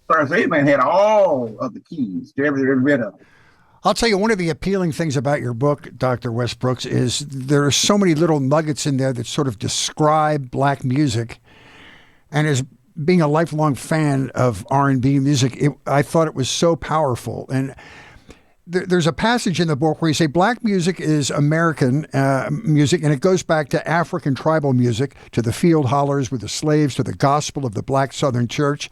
Speaker 6: Clarence Avant had all of the keys to every bit of it.
Speaker 1: I'll tell you, one of the appealing things about your book, Dr. Westbrooks, is there are so many little nuggets in there that sort of describe Black music. And as being a lifelong fan of R&B music, I thought it was so powerful. And there's a passage in the book where you say Black music is American music, and it goes back to African tribal music, to the field hollers with the slaves, to the gospel of the Black Southern Church.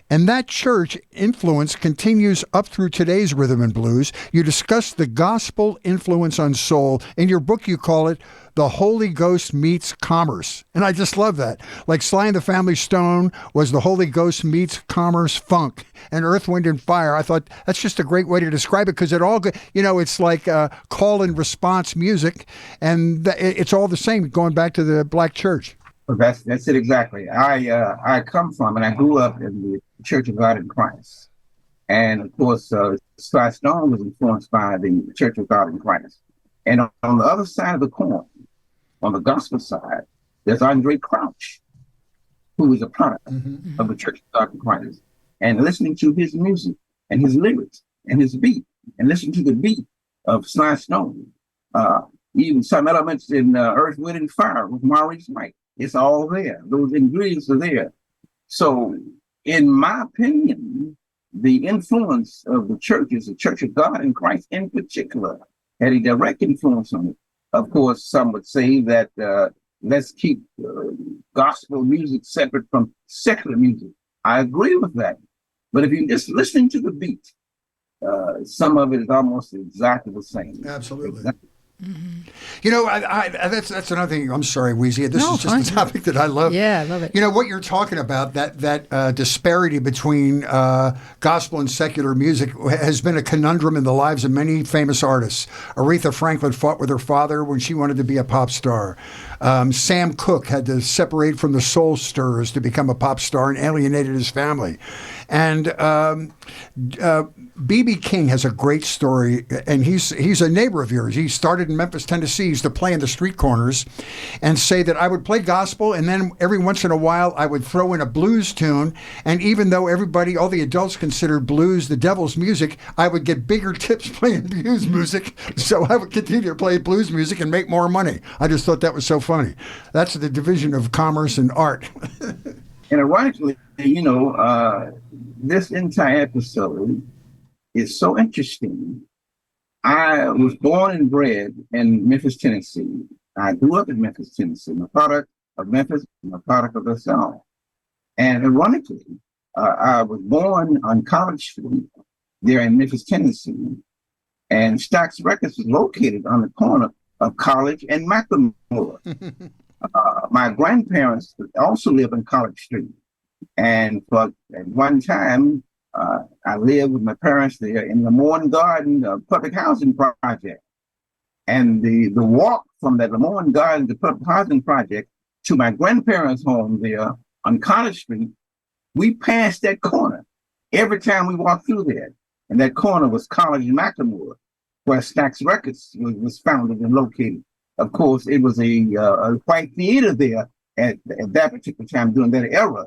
Speaker 1: And that church influence continues up through today's rhythm and blues. You discuss the gospel influence on soul. In your book, you call it the Holy Ghost meets commerce. And I just love that. Like Sly and the Family Stone was the Holy Ghost meets commerce funk, and Earth, Wind, and Fire. I thought that's just a great way to describe it, because it all, it's like call and response music, and it's all the same going back to the Black church.
Speaker 6: Well, that's it exactly. I come from and I grew up in the Church of God in Christ. And of course, Sly Stone was influenced by the Church of God in Christ. And on the other side of the coin, on the gospel side, there's Andre Crouch, who is a product of the Church of God in Christ. And listening to his music and his lyrics and his beat, and listening to the beat of Sly Stone, even some elements in Earth, Wind, and Fire with Maurice White. It's all there. Those ingredients are there. So, in my opinion, the influence of the churches, the Church of God in Christ in particular, had a direct influence on it. Of course, some would say that let's keep gospel music separate from secular music. I agree with that. But if you're just listening to the beat, some of it is almost exactly the same.
Speaker 1: Absolutely.
Speaker 6: Exactly.
Speaker 1: You know, that's another thing. I'm sorry, Weezy. This
Speaker 2: No,
Speaker 1: is just
Speaker 2: fine.
Speaker 1: a topic that I love.
Speaker 2: Yeah, I love it.
Speaker 1: You know what you're talking about, that disparity between gospel and secular music has been a conundrum in the lives of many famous artists. Aretha Franklin fought with her father when she wanted to be a pop star. Sam Cooke had to separate from the Soul Stirrers to become a pop star and alienated his family. And B.B. King has a great story, and he's a neighbor of yours. He started in Memphis, Tennessee. He used to play in the street corners and say that I would play gospel, and then every once in a while I would throw in a blues tune. And even though all the adults considered blues the devil's music, I would get bigger tips playing blues music. So I would continue to play blues music and make more money. I just thought that was so funny. That's the division of commerce and art.
Speaker 6: And ironically, this entire episode is so interesting. I was born and bred in Memphis, Tennessee. I grew up in Memphis, Tennessee. I'm a product of Memphis. I'm a product of the South. And ironically, I was born on College Street there in Memphis, Tennessee. And Stax Records was located on the corner of College and Macklemore. My grandparents also lived on College Street. And at one time, I lived with my parents there in the Lemoyne Garden public housing project. And the walk from that Lemoyne Garden, the public housing project, to my grandparents' home there on College Street, we passed that corner every time we walked through there. And that corner was College and Macklemore, where Stax Records was founded and located. Of course, it was a white theater there at that particular time during that era.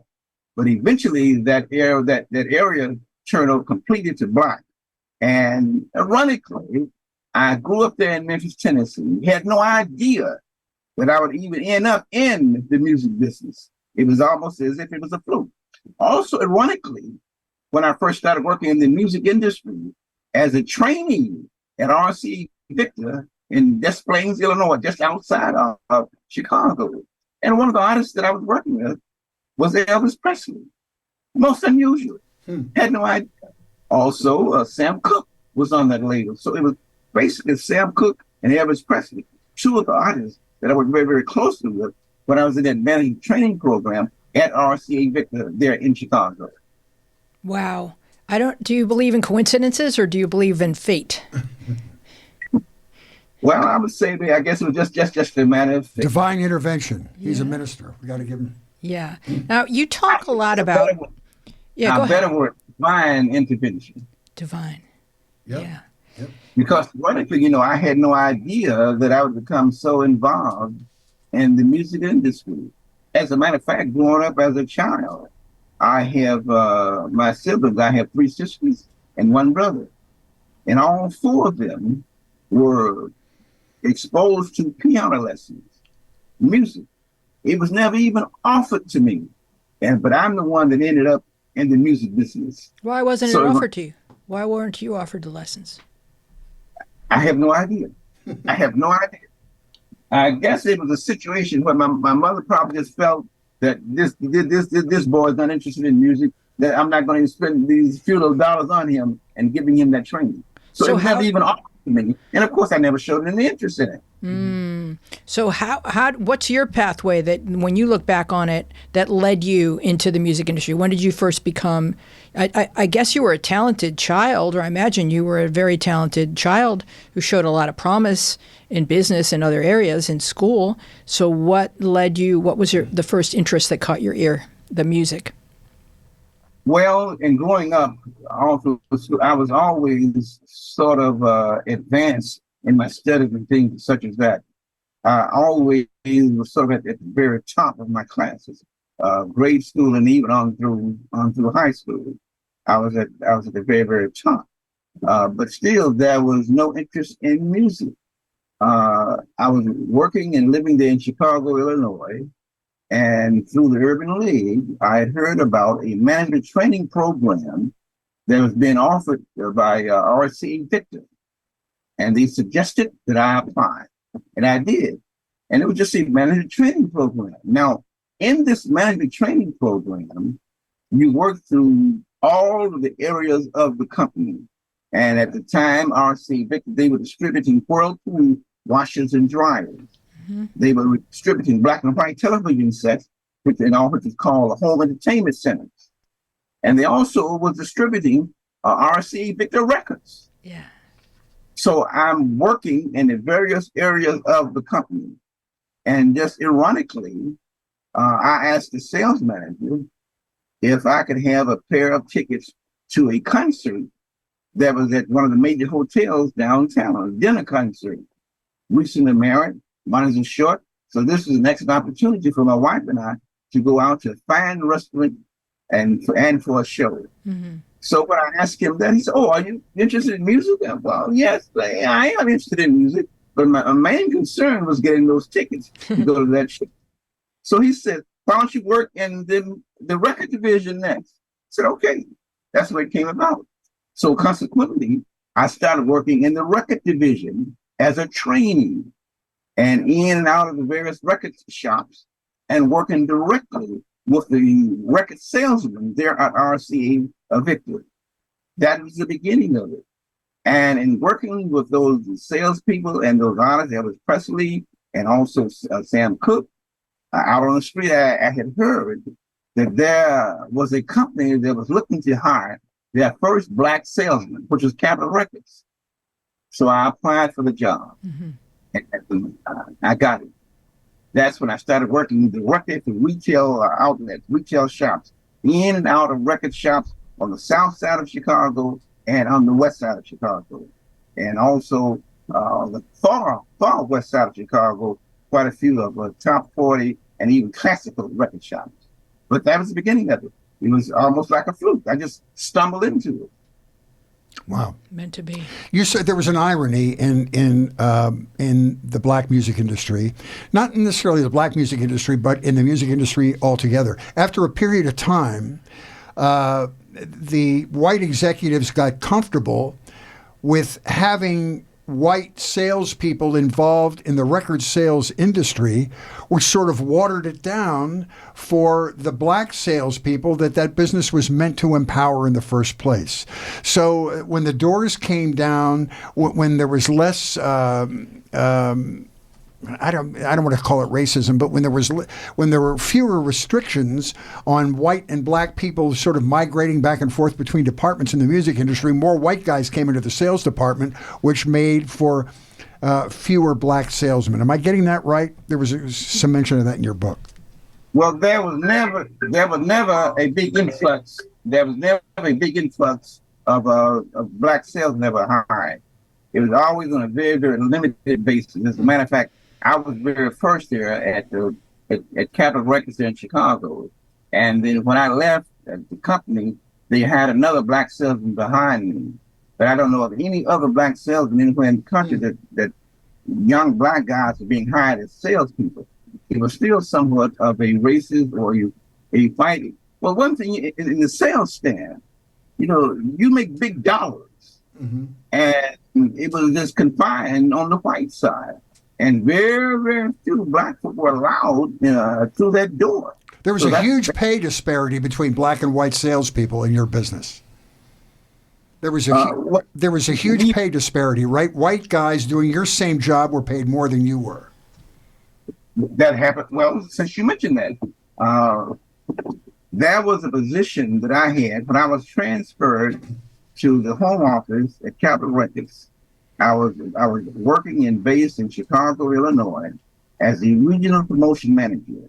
Speaker 6: But eventually that area turned over completely to black. And ironically, I grew up there in Memphis, Tennessee, had no idea that I would even end up in the music business. It was almost as if it was a fluke. Also, ironically, when I first started working in the music industry as a trainee at RC Victor in Des Plaines, Illinois, just outside of Chicago. And one of the artists that I was working with was Elvis Presley. Most unusual. Had no idea. Also, Sam Cooke was on that label. So it was basically Sam Cooke and Elvis Presley, two of the artists that I worked very, very closely with when I was in that management training program at RCA Victor there in Chicago.
Speaker 2: Wow. Do you believe in coincidences or do you believe in fate?
Speaker 6: Well, I would say that I guess it was just a matter of fate.
Speaker 1: Divine intervention. He's a minister. We got to give him.
Speaker 2: Yeah. Now, you talk a lot about... Yeah, go ahead.
Speaker 6: Better word, divine intervention.
Speaker 2: Divine.
Speaker 1: Yep.
Speaker 2: Yeah.
Speaker 1: Yep.
Speaker 6: Because ironically, I had no idea that I would become so involved in the music industry. As a matter of fact, growing up as a child, I have my siblings. I have 3 sisters and 1 brother. And all 4 of them were exposed to piano lessons, music. It was never even offered to me. But I'm the one that ended up in the music business.
Speaker 2: Why wasn't it offered to you? Why weren't you offered the lessons?
Speaker 6: I have no idea. I have no idea. I guess it was a situation where my mother probably just felt that this boy is not interested in music, that I'm not going to spend these few little dollars on him and giving him that training. So it was never even offered to me. And of course, I never showed any interest in it.
Speaker 2: So what's your pathway that when you look back on it that led you into the music industry? When did you first become, I guess you were a talented child, or I imagine you were a very talented child who showed a lot of promise in business and other areas in school. So what was the first interest that caught your ear, the music?
Speaker 6: Well, in growing up, I was always sort of advanced in my studies and things such as that. I always was sort of at the very top of my classes, grade school and even on through high school. I was at the very, very top. But still, there was no interest in music. I was working and living there in Chicago, Illinois, and through the Urban League, I had heard about a management training program that was being offered by RC Victor. And they suggested that I apply, and I did. And it was just a management training program. Now, in this management training program, you work through all of the areas of the company. And at the time, RC Victor, they were distributing Whirlpool washers and dryers. They were distributing black and white television sets, which is called home entertainment centers. And they also was distributing RCA Victor records.
Speaker 2: Yeah.
Speaker 6: So I'm working in the various areas of the company. And just ironically, I asked the sales manager if I could have a pair of tickets to a concert that was at one of the major hotels downtown, a dinner concert. Recently married, money's short. So this is an excellent opportunity for my wife and I to go out to a fine restaurant and for a show. So when I asked him that, he said, "Oh, are you interested in music?" Well, yes, I am interested in music, but my main concern was getting those tickets to go to that show. So he said, "Why don't you work in the record division next?" I said, "Okay." That's where it came about. So consequently, I started working in the record division as a trainee and in and out of the various record shops and working directly with the record salesman there at RCA Victor. That was the beginning of it. And in working with those salespeople and those artists, there was Presley and also Sam Cooke, out on the street, I had heard that there was a company that was looking to hire their first black salesman, which was Capitol Records. So I applied for the job, and I got it. That's when I started working directly for retail outlets, retail shops, in and out of record shops on the south side of Chicago and on the west side of Chicago, and also the far west side of Chicago. Quite a few of top 40 and even classical record shops. But that was the beginning of it. It was almost like a fluke. I just stumbled into it.
Speaker 1: Wow.
Speaker 2: Meant to be.
Speaker 1: You said there was an irony in the black music industry, not necessarily the black music industry, but in the music industry altogether. After a period of time, the white executives got comfortable with having white salespeople involved in the record sales industry, which sort of watered it down for the black salespeople that business was meant to empower in the first place. So when the doors came down, when there was less I don't want to call it racism, but when there were fewer restrictions on white and black people sort of migrating back and forth between departments in the music industry, more white guys came into the sales department, which made for fewer black salesmen. Am I getting that right? There was some mention of that in your book.
Speaker 6: Well, there was never a big influx. There was never a big influx of black sales never hired. It was always on a very, very limited basis. As a matter of fact, I was very first there at Capitol Records there in Chicago. And then when I left the company, they had another black salesman behind me. But I don't know of any other black salesman anywhere in the country that young black guys are being hired as salespeople. It was still somewhat of a racist or a fighting. Well, one thing in the sales stand, you make big dollars. And it was just confined on the white side. And very, very few black people were allowed through that door.
Speaker 1: There was a huge pay disparity between black and white salespeople in your business. There was a huge pay disparity, right? White guys doing your same job were paid more than you were.
Speaker 6: That happened. Well, since you mentioned that, that was a position that I had when I was transferred to the home office at Capitol Records. I was working and based in Chicago, Illinois, as the regional promotion manager,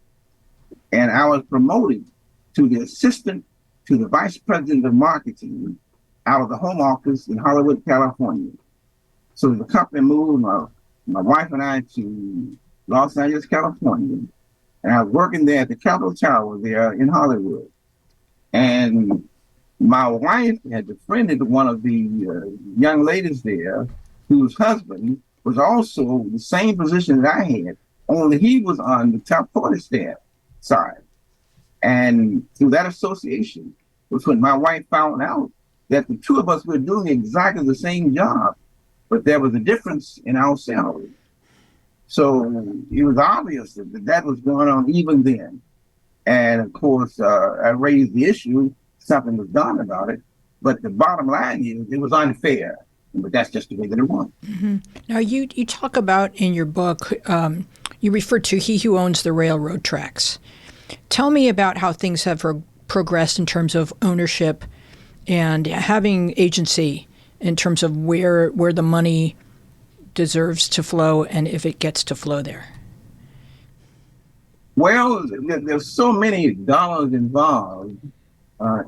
Speaker 6: and I was promoted to the assistant to the vice president of marketing out of the home office in Hollywood, California. So the company moved my wife and I to Los Angeles, California, and I was working there at the Capitol Tower there in Hollywood. And my wife had befriended one of the young ladies there, whose husband was also the same position that I had, only he was on the top 40 staff side. And through that association was when my wife found out that the two of us were doing exactly the same job, but there was a difference in our salary. So it was obvious that was going on even then. And of course, I raised the issue, something was done about it, but the bottom line is it was unfair. But that's just the way that it was.
Speaker 2: Now, you talk about in your book, you refer to he who owns the railroad tracks. Tell me about how things have progressed in terms of ownership and having agency in terms of where the money deserves to flow and if it gets to flow there.
Speaker 6: Well, there's so many dollars involved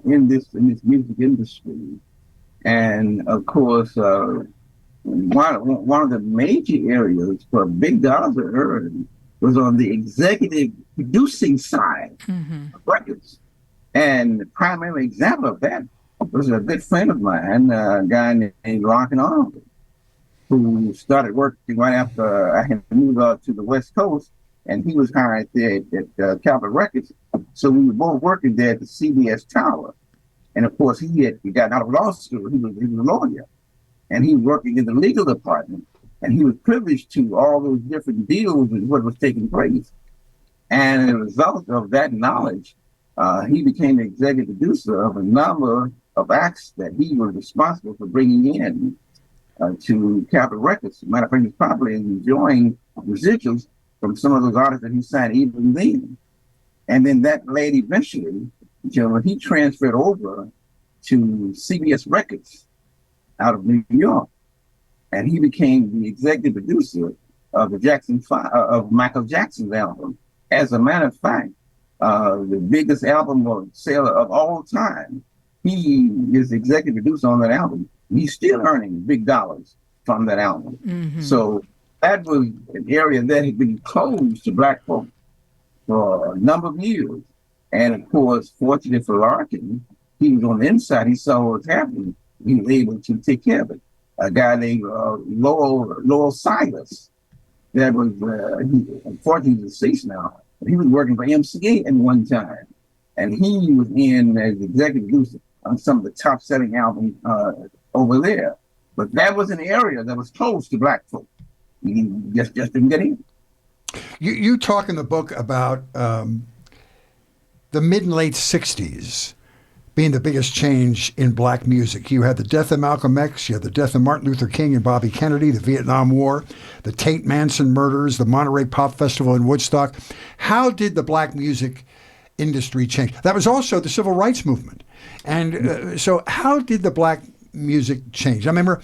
Speaker 6: in this music industry, and of course, one of the major areas for big dollars to earn was on the executive producing side of records. And the primary example of that was a good friend of mine, a guy named Logan Westbrooks, who started working right after I had moved out to the West Coast, and he was hired there at Capitol Records. So we were both working there at the CBS Tower. And of course, he had gotten out of law school. He was a lawyer, and he was working in the legal department. And he was privileged to all those different deals and what was taking place. And as a result of that knowledge, he became the executive producer of a number of acts that he was responsible for bringing in to Capitol Records. As a matter of fact, he's probably enjoying residuals from some of those artists that he signed even then. And then that led eventually, he transferred over to CBS Records out of New York. And he became the executive producer of of Michael Jackson's album. As a matter of fact, the biggest album of sale of all time, he is the executive producer on that album. He's still earning big dollars from that album. So that was an area that had been closed to Black folk for a number of years. And of course, fortunately for Larkin, he was on the inside. He saw what was happening. He was able to take care of it. A guy named Lowell Silas, that was, unfortunately, he's deceased now. He was working for MCA at one time. And he was in as executive producer on some of the top selling albums over there. But that was an area that was closed to Black folk. He just didn't get in.
Speaker 1: You talk in the book about the mid and late 60s being the biggest change in Black music. You had the death of Malcolm X, you had the death of Martin Luther King and Bobby Kennedy, the Vietnam War, the Tate Manson murders, the Monterey Pop Festival in Woodstock. How did the Black music industry change? That was also the civil rights movement. And so how did the Black music change? I remember,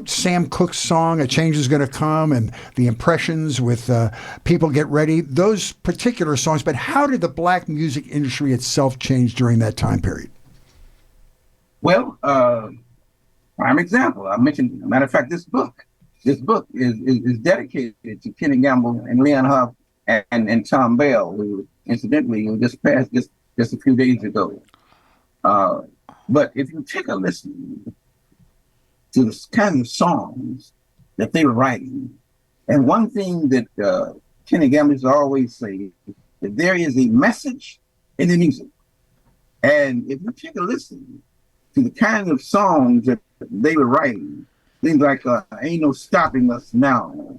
Speaker 1: Sam Cooke's song, A Change Is Gonna Come, and the Impressions with People Get Ready, those particular songs. But how did the Black music industry itself change during that time period?
Speaker 6: Well, prime example, I mentioned, matter of fact, this book is dedicated to Kenny Gamble and Leon Huff and Tom Bell, who incidentally just passed just a few days ago. But if you take a listen to the kind of songs that they were writing, and one thing that Kenny Gamble used to always say, that there is a message in the music. And if you take a listen to the kind of songs that they were writing, things like Ain't No Stopping Us Now,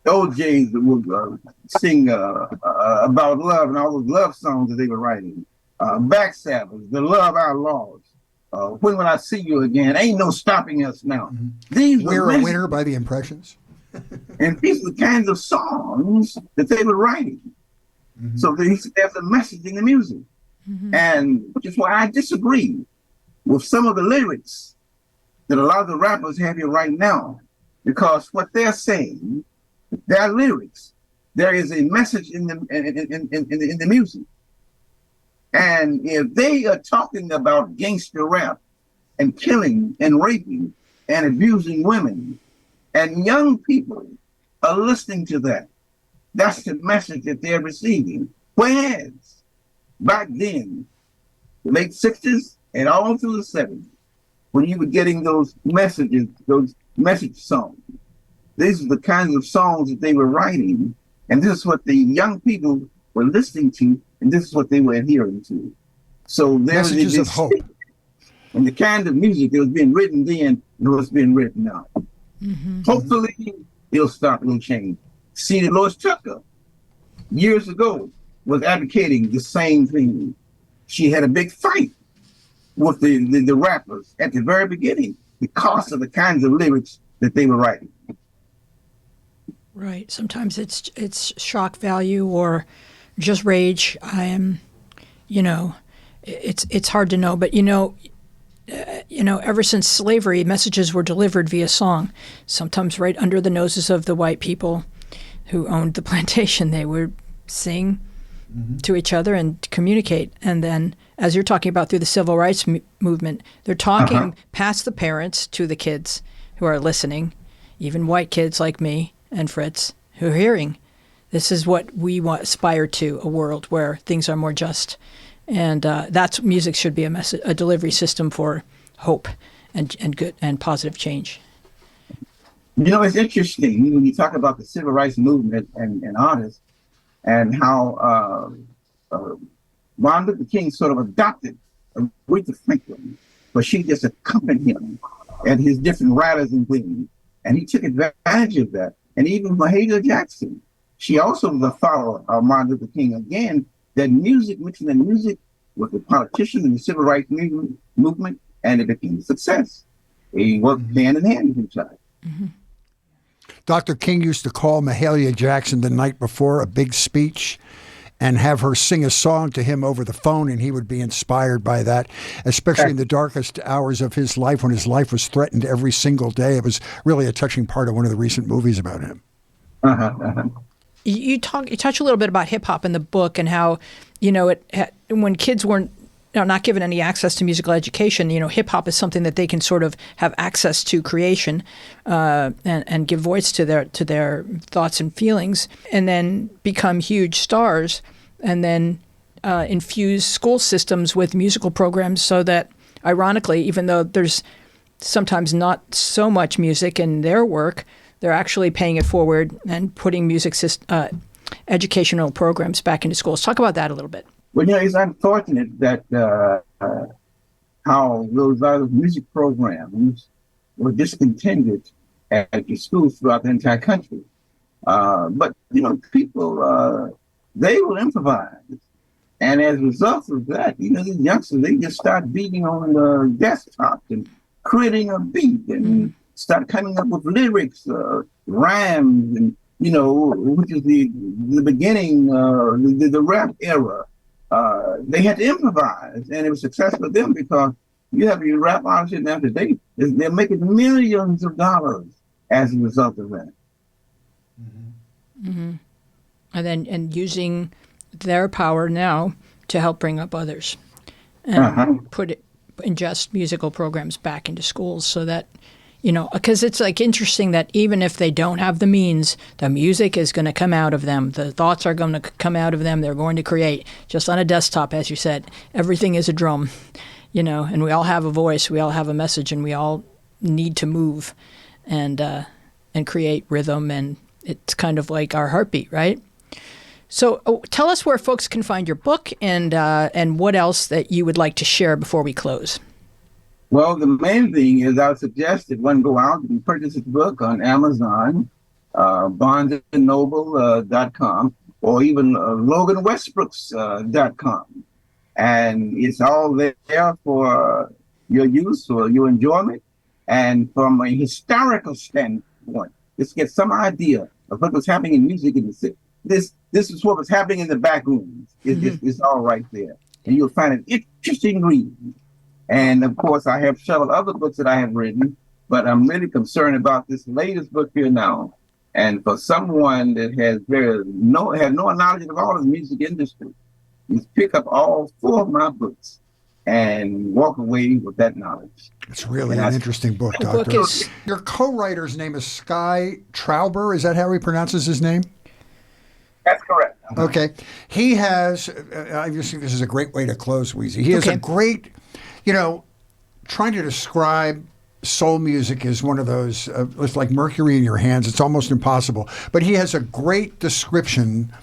Speaker 6: OJs would sing about love and all those love songs that they were writing. Backstabbers, The Love Outlaws, When Will I See You Again, Ain't No Stopping Us Now. These
Speaker 1: We're a Winner by the Impressions.
Speaker 6: And these are the kinds of songs that they were writing. So there's a message in the music. And which is why I disagree with some of the lyrics that a lot of the rappers have here right now. Because what they're saying, their lyrics, there is a message in the music. And if they are talking about gangster rap and killing and raping and abusing women, and young people are listening to that, that's the message that they're receiving. Whereas back then, the late 60s and all through the 70s, when you were getting those messages, those message songs, these are the kinds of songs that they were writing. And this is what the young people were listening to, and this is what they were adhering to. So there's
Speaker 1: messages of hope.
Speaker 6: And the kind of music that was being written then and what's being written now. Hopefully, it'll start to change. See, that Lois Tucker, years ago, was advocating the same thing. She had a big fight with the rappers at the very beginning because of the kinds of lyrics that they were writing.
Speaker 2: Right. Sometimes it's shock value or just rage. It's hard to know, but ever since slavery, messages were delivered via song, sometimes right under the noses of the white people who owned the plantation. They would sing to each other and communicate. And then, as you're talking about through the civil rights movement, they're talking past the parents to the kids who are listening, even white kids like me and Fritz, who are hearing. This is what we aspire to, a world where things are more just. And that's music should be a delivery system for hope and good and positive change.
Speaker 6: It's interesting when you talk about the civil rights movement and artists and how Martin Luther King sort of adopted Aretha Franklin, but she just accompanied him and his different rallies and things. And he took advantage of that. And even Mahalia Jackson, she also was a follower of Martin Luther King. Again, that music, mixing the music with the politicians and the civil rights movement, and it became a success. They worked hand in hand with each other.
Speaker 2: Mm-hmm.
Speaker 1: Dr. King used to call Mahalia Jackson the night before a big speech and have her sing a song to him over the phone, and he would be inspired by that, especially in the darkest hours of his life when his life was threatened every single day. It was really a touching part of one of the recent movies about him.
Speaker 2: You touch a little bit about hip hop in the book and how, when kids weren't not given any access to musical education, hip hop is something that they can sort of have access to creation and give voice to their thoughts and feelings, and then become huge stars, and then infuse school systems with musical programs so that, ironically, even though there's sometimes not so much music in their work, they're actually paying it forward and putting music educational programs back into schools. Talk about that a little bit.
Speaker 6: Well, it's unfortunate that how those other music programs were discontinued at the schools throughout the entire country. But, people, they will improvise. And as a result of that, these youngsters, they just start beating on the desktop and creating a beat and start coming up with lyrics, rhymes, and, which is the beginning, the rap era. They had to improvise, and it was successful for them because you have your rap artists now today, they're making millions of dollars as a result of that.
Speaker 2: Mm-hmm. And using their power now to help bring up others and ingest musical programs back into schools so that, because it's interesting that even if they don't have the means, the music is going to come out of them. The thoughts are going to come out of them. They're going to create just on a desktop, as you said. Everything is a drum, and we all have a voice. We all have a message, and we all need to move and create rhythm. And it's kind of like our heartbeat, right? So tell us where folks can find your book and what else that you would like to share before we close.
Speaker 6: Well, the main thing is I would suggest that one go out and purchase the book on Amazon, BarnesandNoble.com, or even LoganWestbrooks.com. And it's all there for your use or your enjoyment. And from a historical standpoint, just get some idea of what was happening in music in the city. This is what was happening in the back rooms. It's all right there. And you'll find an interesting read. And of course, I have several other books that I have written, but I'm really concerned about this latest book here now. And for someone that has no knowledge at all of the music industry, you pick up all 4 of my books and walk away with that knowledge.
Speaker 1: It's really an interesting book, Doctor. Your co-writer's name is Sky Trauber. Is that how he pronounces his name?
Speaker 6: That's correct.
Speaker 1: Okay. He has, I just think this is a great way to close, Wheezy. He has a great, trying to describe soul music is one of those, it's like mercury in your hands. It's almost impossible. But he has a great description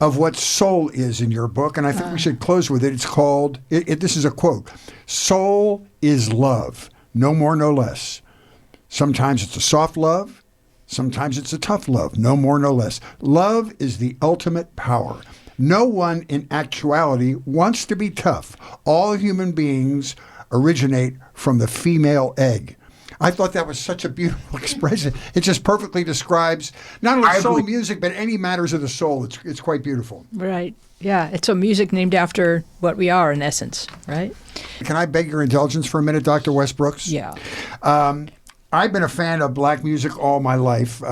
Speaker 1: of what soul is in your book, and I think we should close with it. It's called, this is a quote, "Soul is love, no more, no less. Sometimes it's a soft love. Sometimes it's a tough love, no more, no less. Love is the ultimate power. No one in actuality wants to be tough. All human beings originate from the female egg. I thought that was such a beautiful expression. It just perfectly describes not only soul music, but any matters of the soul. It's quite beautiful.
Speaker 2: Right. Yeah. It's a music named after what we are in essence, right?
Speaker 1: Can I beg your indulgence for a minute, Dr. Westbrooks?
Speaker 2: Yeah.
Speaker 1: I've been a fan of black music all my life.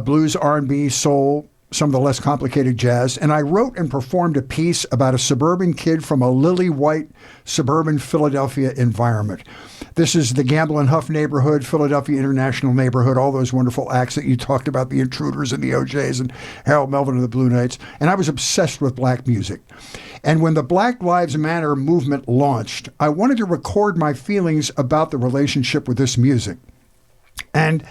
Speaker 1: Blues, R&B, soul, some of the less complicated jazz. And I wrote and performed a piece about a suburban kid from a lily-white suburban Philadelphia environment. This is the Gamble and Huff neighborhood, Philadelphia International neighborhood, all those wonderful acts that you talked about, the Intruders and the OJs and Harold Melvin and the Blue Knights. And I was obsessed with black music. And when the Black Lives Matter movement launched, I wanted to record my feelings about the relationship with this music. And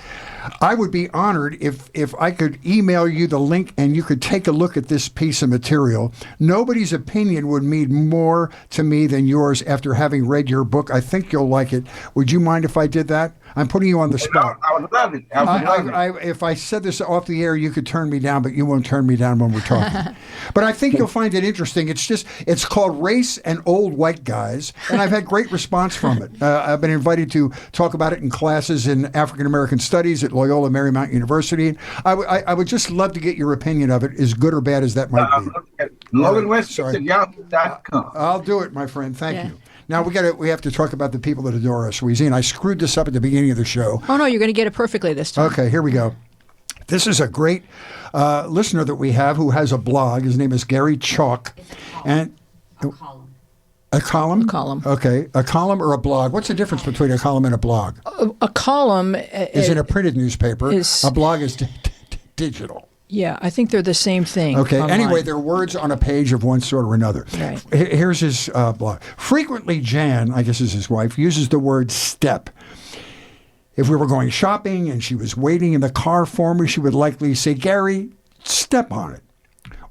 Speaker 1: I would be honored if I could email you the link and you could take a look at this piece of material. Nobody's opinion would mean more to me than yours after having read your book. I think you'll like it. Would you mind if I did that? I'm putting you on the spot.
Speaker 6: I would love it. I would love it.
Speaker 1: If I said this off the air, you could turn me down, but you won't turn me down when we're talking. But I think you'll find it interesting. It's called Race and Old White Guys, and I've had great response from it. I've been invited to talk about it in classes in African American Studies at Loyola Marymount University. I would just love to get your opinion of it, as good or bad as that might be.
Speaker 6: Logan Westbrooks at yahoo.com.
Speaker 1: I'll do it, my friend. Thank you. Now we have to talk about the people that adore us. Weezy, and I screwed this up at the beginning of the show.
Speaker 2: Oh no, you're going to get it perfectly this time.
Speaker 1: Okay, here we go. This is a great listener that we have who has a blog. His name is Gary Chalk, and
Speaker 3: A column.
Speaker 1: a column.
Speaker 2: A column.
Speaker 1: Okay, a column or a blog. What's the difference between a column and a blog?
Speaker 2: A column
Speaker 1: Is it a printed newspaper? A blog is digital.
Speaker 2: Yeah, I think they're the same thing.
Speaker 1: Okay.
Speaker 2: Online.
Speaker 1: Anyway, they're words on a page of one sort or another.
Speaker 2: Right.
Speaker 1: Here's his blog. Frequently, Jan, I guess is his wife, uses the word step. If we were going shopping and she was waiting in the car for me, she would likely say, Gary, step on it.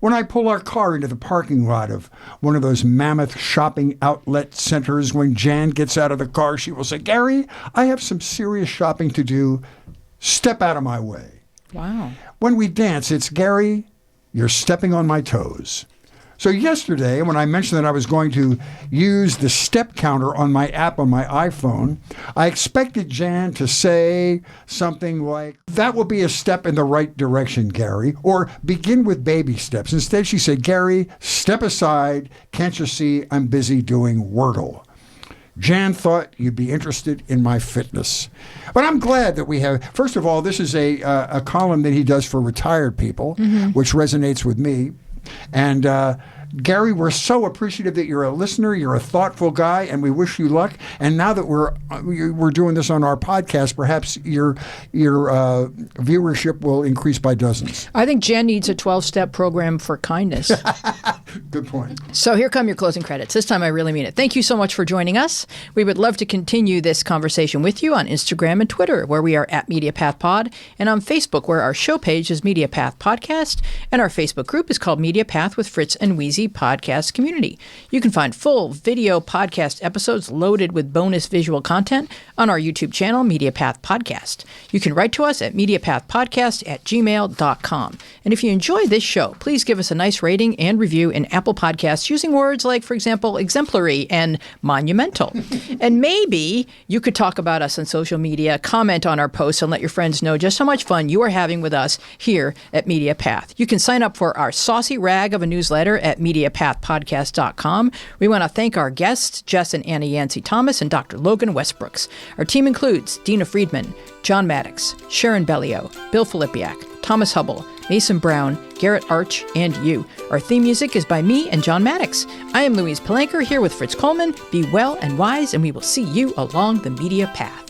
Speaker 1: When I pull our car into the parking lot of one of those mammoth shopping outlet centers, when Jan gets out of the car, she will say, Gary, I have some serious shopping to do. Step out of my way.
Speaker 2: Wow.
Speaker 1: When we dance, it's Gary, you're stepping on my toes. So yesterday, when I mentioned that I was going to use the step counter on my app on my iPhone, I expected Jan to say something like, that will be a step in the right direction, Gary, or begin with baby steps. Instead, she said, Gary, step aside. Can't you see I'm busy doing Wordle? Jan thought you'd be interested in my fitness. But I'm glad that we have, first of all, this is a column that he does for retired people, which resonates with me. And Gary, we're so appreciative that you're a listener, you're a thoughtful guy, and we wish you luck. And now that we're doing this on our podcast, perhaps your viewership will increase by dozens.
Speaker 2: I think Jen needs a 12-step program for kindness.
Speaker 1: Good point.
Speaker 2: So here come your closing credits. This time I really mean it. Thank you so much for joining us. We would love to continue this conversation with you on Instagram and Twitter, where we are at MediaPathPod, and on Facebook, where our show page is MediaPath Podcast, and our Facebook group is called MediaPath with Fritz and Wheezy Podcast Community. You can find full video podcast episodes loaded with bonus visual content on our YouTube channel, MediaPath Podcast. You can write to us at MediaPathPodcast@gmail.com. And if you enjoy this show, please give us a nice rating and review in Apple Podcasts using words like, for example, exemplary and monumental. And maybe you could talk about us on social media, comment on our posts, and let your friends know just how much fun you are having with us here at MediaPath. You can sign up for our saucy rag of a newsletter at MediaPathPodcast.com. We want to thank our guests, Jess and Anayancy Thomas and Dr. Logan Westbrooks. Our team includes Dina Friedman, John Maddox, Sharon Bellio, Bill Filipiak, Thomas Hubble, Mason Brown, Garrett Arch, and you. Our theme music is by me and John Maddox. I am Louise Palanker here with Fritz Coleman. Be well and wise, and we will see you along the media path.